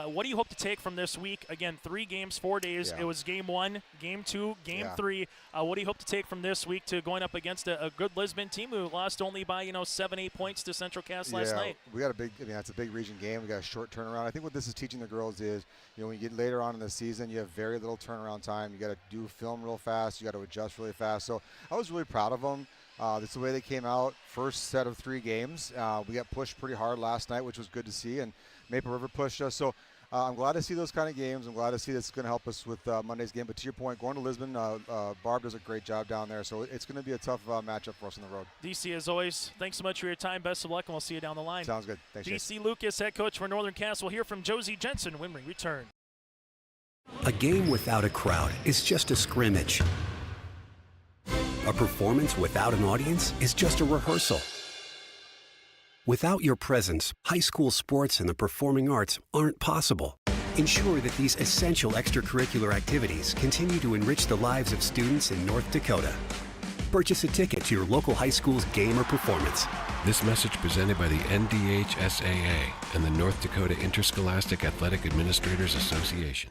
what do you hope to take from this week? Again, 3 games, 4 days. It was game 1, game 2, game 3. What do you hope to take from this week to going up against a good Lisbon team who lost only by 7-8 points to Central Cass last night? We got that's a big region game. We got a short turnaround. I think what this is teaching the girls is, when you get later on in the season, you have very little turnaround time. You got to do film real fast. You got to adjust really fast. So I was really proud of them. That's the way they came out. First set of 3 games. We got pushed pretty hard last night, which was good to see, and Maple River pushed us. So I'm glad to see those kind of games. I'm glad to see that's going to help us with Monday's game. But to your point, going to Lisbon, Barb does a great job down there. So it's going to be a tough matchup for us on the road. DC, as always, thanks so much for your time. Best of luck, and we'll see you down the line. Sounds good. Thanks, DC Lucas, head coach for Northern Cass. We'll hear from Josie Jensen when we return. A game without a crowd is just a scrimmage. A performance without an audience is just a rehearsal. Without your presence, high school sports and the performing arts aren't possible. Ensure that these essential extracurricular activities continue to enrich the lives of students in North Dakota. Purchase a ticket to your local high school's game or performance. This message presented by the NDHSAA and the North Dakota Interscholastic Athletic Administrators Association.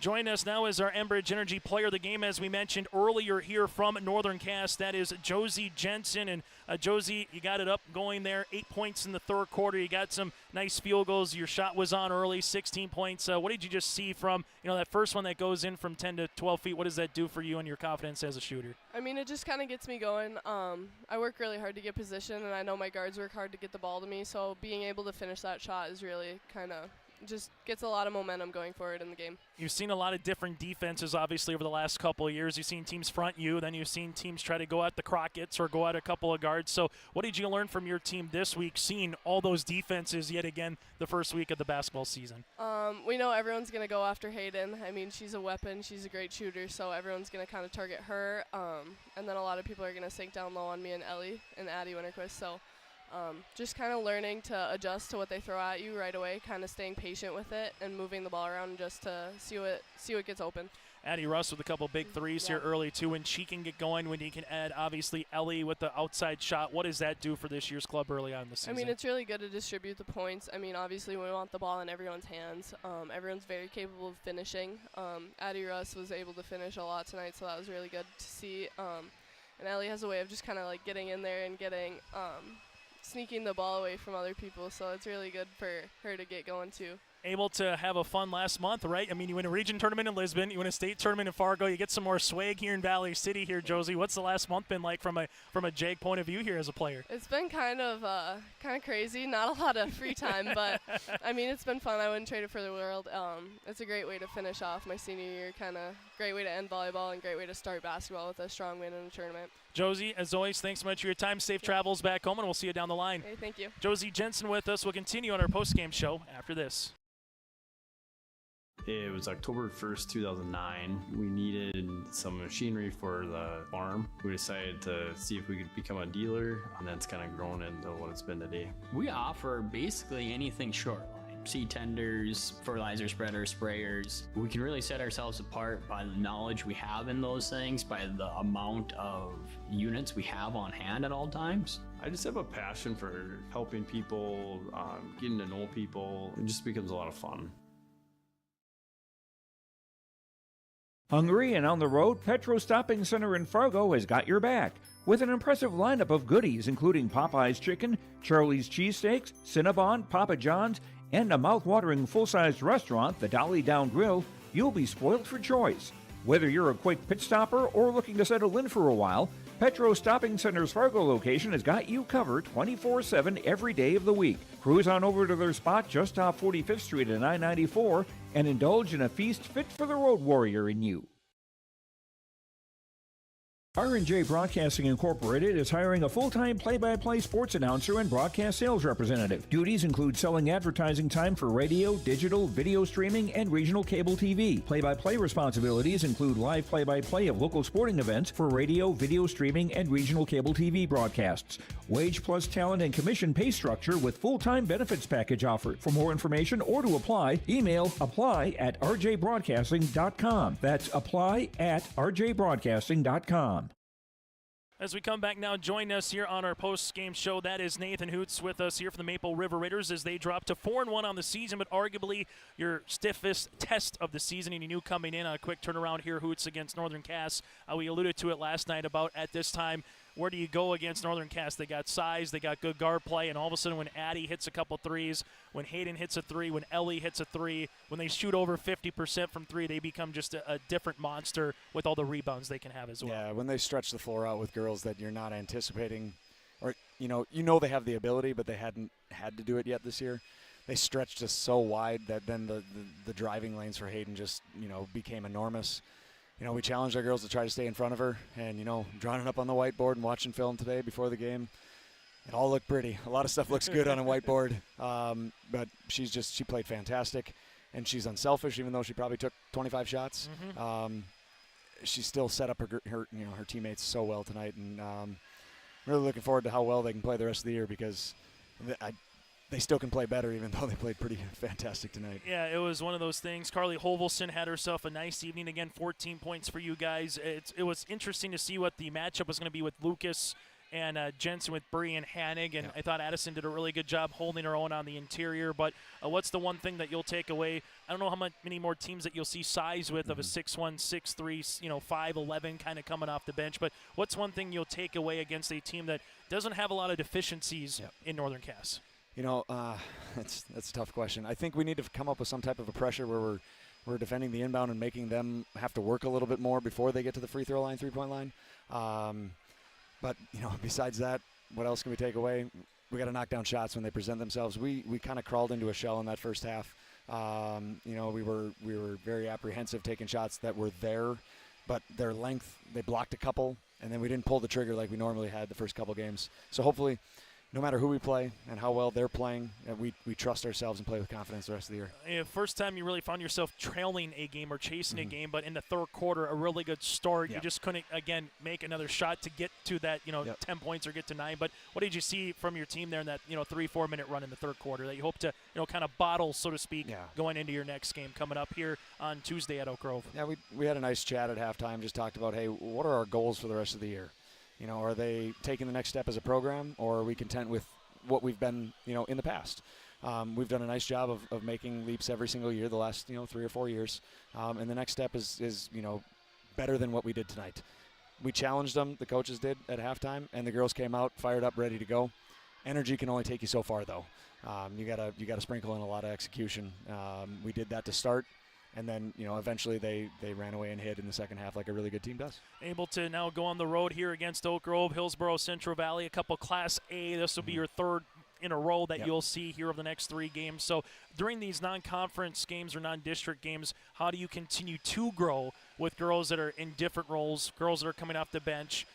Join us now as our Enbridge Energy Player of the Game, as we mentioned earlier here from Northern Cass. That is Josie Jensen. And Josie, you got it up going there. 8 points in the third quarter. You got some nice field goals. Your shot was on early, 16 points. What did you just see from that first one that goes in from 10 to 12 feet? What does that do for you and your confidence as a shooter? I mean, it just kind of gets me going. I work really hard to get position, and I know my guards work hard to get the ball to me. So being able to finish that shot is really kind of just gets a lot of momentum going forward in the game. You've seen a lot of different defenses, obviously, over the last couple of years. You've seen teams front you, then you've seen teams try to go at the Crockett's or go at a couple of guards. So what did you learn from your team this week, seeing all those defenses yet again the first week of the basketball season? We know everyone's going to go after Hayden. I mean, she's a weapon. She's a great shooter, so everyone's going to kind of target her. And then a lot of people are going to sink down low on me and Ellie and Addie Winterquist. So just kind of learning to adjust to what they throw at you right away, kind of staying patient with it and moving the ball around just to see what gets open. Addie Russ with a couple big threes here early, too. When she can get going, when you can add, obviously, Ellie with the outside shot, what does that do for this year's club early on in the season? I mean, it's really good to distribute the points. I mean, obviously, we want the ball in everyone's hands. Everyone's very capable of finishing. Addie Russ was able to finish a lot tonight, so that was really good to see. And Ellie has a way of just kind of, like, getting in there and getting sneaking the ball away from other people, so it's really good for her to get going too. Able to have a fun last month, right? I mean, you win a region tournament in Lisbon, you win a state tournament in Fargo, you get some more swag here in Valley City here, Josie. What's the last month been like from a JAG point of view here as a player? It's been kind of crazy, not a lot of free time, but I mean, it's been fun. I wouldn't trade it for the world. It's a great way to finish off my senior year, kind of great way to end volleyball and great way to start basketball with a strong win in a tournament. Josie, as always, thanks so much for your time. Safe travels back home, and we'll see you down the line. Hey, thank you. Josie Jensen with us. We'll continue on our post-game show after this. It was October 1st, 2009. We needed some machinery for the farm. We decided to see if we could become a dealer, and that's kind of grown into what it's been today. We offer basically anything short line. Seed tenders, fertilizer spreaders, sprayers. We can really set ourselves apart by the knowledge we have in those things, by the amount of units we have on hand at all times. I just have a passion for helping people, getting to know people. It just becomes a lot of fun. Hungry and on the road, Petro Stopping Center in Fargo has got your back with an impressive lineup of goodies including Popeye's Chicken, Charlie's Cheesesteaks, Cinnabon, Papa John's, and a mouth-watering full-sized restaurant, the Dolly Down Grill. You'll be spoiled for choice. Whether you're a quick pit stopper or looking to settle in for a while, Petro Stopping Center's Fargo location has got you covered 24/7 every day of the week. Cruise on over to their spot just off 45th Street and I-94 and indulge in a feast fit for the road warrior in you. R&J Broadcasting Incorporated is hiring a full-time play-by-play sports announcer and broadcast sales representative. Duties include selling advertising time for radio, digital, video streaming, and regional cable TV. Play-by-play responsibilities include live play-by-play of local sporting events for radio, video streaming, and regional cable TV broadcasts. Wage plus talent and commission pay structure with full-time benefits package offered. For more information or to apply, email apply@rjbroadcasting.com. That's apply@rjbroadcasting.com. As we come back now, join us here on our post-game show. That is Nathan Hoots with us here for the Maple River Raiders as they drop to 4-1 on the season, but arguably your stiffest test of the season. And you knew coming in on a quick turnaround here, Hoots against Northern Cass. We alluded to it last night about at this time, where do you go against Northern Cass? They got size, they got good guard play, and all of a sudden when Addie hits a couple threes, when Hayden hits a three, when Ellie hits a three, when they shoot over 50% from three, they become just a different monster with all the rebounds they can have as well. Yeah, when they stretch the floor out with girls that you're not anticipating, or you know they have the ability, but they hadn't had to do it yet this year. They stretched us so wide that then the driving lanes for Hayden just became enormous. We challenged our girls to try to stay in front of her, and, drawing it up on the whiteboard and watching film today before the game, it all looked pretty. A lot of stuff looks good on a whiteboard, but she played fantastic, and she's unselfish, even though she probably took 25 shots. Mm-hmm. She still set up her teammates so well tonight, and I'm really looking forward to how well they can play the rest of the year because they still can play better, even though they played pretty fantastic tonight. Yeah, it was one of those things. Carly Hovelson had herself a nice evening. Again, 14 points for you guys. It was interesting to see what the matchup was going to be with Lucas and Jensen with Bree and Hannig, and I thought Addison did a really good job holding her own on the interior. But what's the one thing that you'll take away? I don't know how many more teams that you'll see size with of a 6'1", 6'3", 5'11", kind of coming off the bench. But what's one thing you'll take away against a team that doesn't have a lot of deficiencies in Northern Cass? That's a tough question. I think we need to come up with some type of a pressure where we're defending the inbound and making them have to work a little bit more before they get to the free throw line, 3-point line. But besides that, what else can we take away? We got to knock down shots when they present themselves. We kind of crawled into a shell in that first half. We were very apprehensive taking shots that were there, but their length, they blocked a couple, and then we didn't pull the trigger like we normally had the first couple games. So hopefully, no matter who we play and how well they're playing, we trust ourselves and play with confidence the rest of the year. First time you really found yourself trailing a game or chasing a game, but in the third quarter, a really good start. You just couldn't, again, make another shot to get to that, 10 points or get to 9. But what did you see from your team there in that, 3-4 minute run in the third quarter that you hope to, kind of bottle, so to speak, going into your next game coming up here on Tuesday at Oak Grove? Yeah, we had a nice chat at halftime, just talked about, hey, what are our goals for the rest of the year? Are they taking the next step as a program, or are we content with what we've been, in the past? We've done a nice job of making leaps every single year the last, 3 or 4 years. And the next step is better than what we did tonight. We challenged them, the coaches did, at halftime, and the girls came out, fired up, ready to go. Energy can only take you so far, though. You gotta sprinkle in a lot of execution. We did that to start. And then, eventually they ran away and hid in the second half like a really good team does. Able to now go on the road here against Oak Grove, Hillsboro, Central Valley, a couple Class A. This will be your third in a row that you'll see here over the next 3 games. So during these non-conference games or non-district games, how do you continue to grow with girls that are in different roles, girls that are coming off the bench,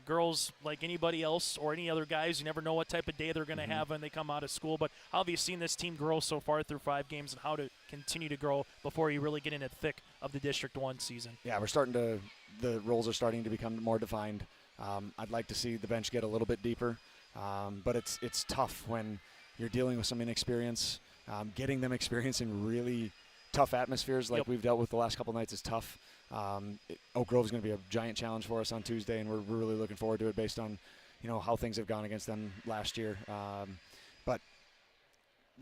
girls like anybody else or any other guys? You never know what type of day they're going to have when they come out of school. But how have you seen this team grow so far through 5 games, and how to continue to grow before you really get in the thick of the District 1 season? Yeah, the roles are starting to become more defined. I'd like to see the bench get a little bit deeper. But it's tough when you're dealing with some inexperience. Getting them experience in really tough atmospheres like we've dealt with the last couple nights is tough. Oak Grove is going to be a giant challenge for us on Tuesday, and we're really looking forward to it based on how things have gone against them last year. But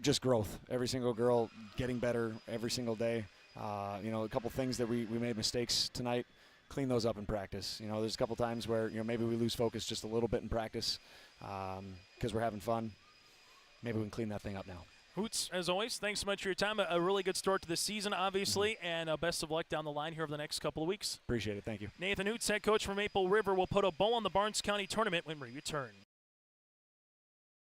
just growth. Every single girl getting better every single day. A couple things that we made mistakes tonight. Clean those up in practice. There's a couple times where maybe we lose focus just a little bit in practice because we're having fun. Maybe we can clean that thing up now. Hoots, as always, thanks so much for your time. A really good start to the season, obviously, and best of luck down the line here over the next couple of weeks. Appreciate it. Thank you. Nathan Hoots, head coach for Maple River, will put a bow on the Barnes County tournament when we return.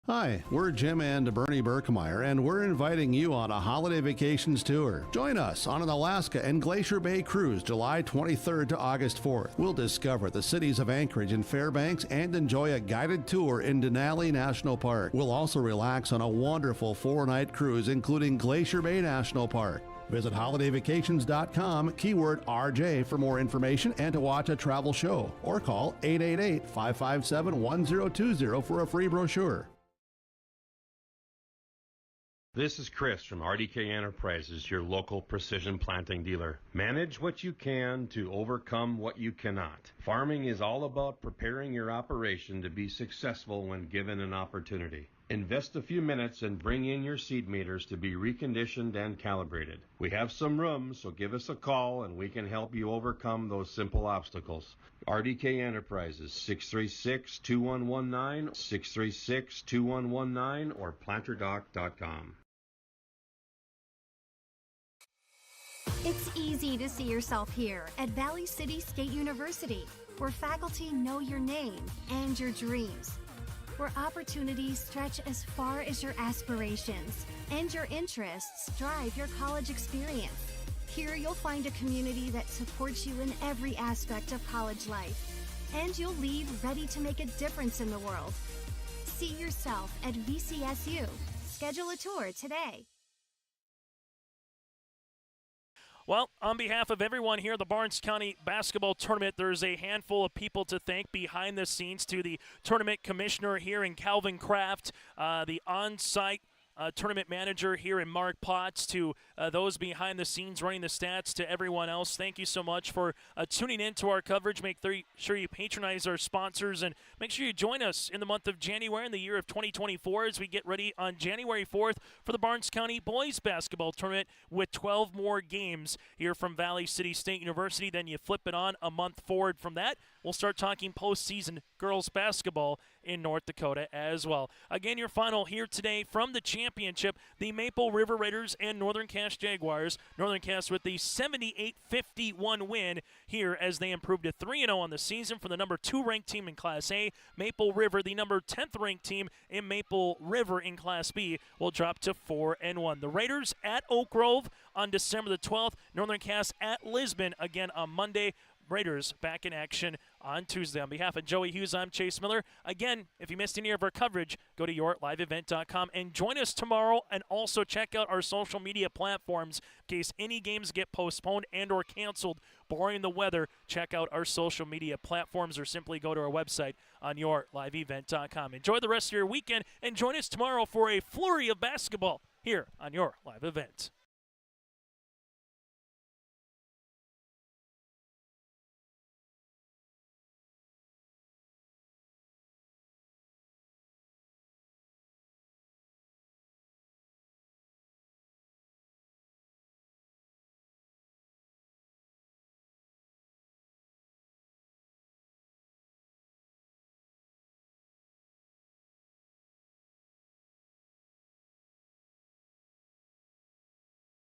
Hi, we're Jim and Bernie Berkemeyer, and we're inviting you on a holiday vacations tour. Join us on an Alaska and Glacier Bay cruise July 23rd to August 4th. We'll discover the cities of Anchorage and Fairbanks and enjoy a guided tour in Denali National Park. We'll also relax on a wonderful 4-night cruise, including Glacier Bay National Park. Visit holidayvacations.com, keyword RJ for more information and to watch a travel show, or call 888-557-1020 for a free brochure. This is Chris from RDK Enterprises, your local precision planting dealer. Manage what you can to overcome what you cannot. Farming is all about preparing your operation to be successful when given an opportunity. Invest a few minutes and bring in your seed meters to be reconditioned and calibrated. We have some room, so give us a call and we can help you overcome those simple obstacles. RDK Enterprises, 636-2119, 636-2119, or planterdoc.com. It's easy to see yourself here at Valley City State University, where faculty know your name and your dreams, where opportunities stretch as far as your aspirations and your interests drive your college experience. Here you'll find a community that supports you in every aspect of college life, and you'll leave ready to make a difference in the world. See yourself at VCSU. Schedule a tour today. Well, on behalf of everyone here at the Barnes County Basketball Tournament, there's a handful of people to thank behind the scenes, to the tournament commissioner here in Calvin Kraft, the on-site tournament manager here in Mark Potts, to those behind the scenes running the stats, to everyone else, thank you so much for tuning in to our coverage. Make sure you patronize our sponsors, and make sure you join us in the month of January in the year of 2024 as we get ready on January 4th for the Barnes County Boys Basketball Tournament with 12 more games here from Valley City State University. Then you flip it on a month forward from that. We'll start talking postseason girls basketball in North Dakota as well. Again, your final here today from the championship, the Maple River Raiders and Northern Cache Jaguars. Northern Cache with the 78-51 win here as they improved to 3-0 on the season for the number 2 ranked team in Class A. Maple River, the number 10th ranked team in Maple River in Class B, will drop to 4-1. The Raiders at Oak Grove on December the 12th. Northern Cache at Lisbon again on Monday. Raiders back in action on Tuesday. On behalf of Joey Hughes, I'm Chase Miller. Again, if you missed any of our coverage, go to yourliveevent.com and join us tomorrow, and also check out our social media platforms in case any games get postponed and or canceled barring the weather. Check out our social media platforms or simply go to our website on yourliveevent.com. Enjoy the rest of your weekend and join us tomorrow for a flurry of basketball here on Your Live Event.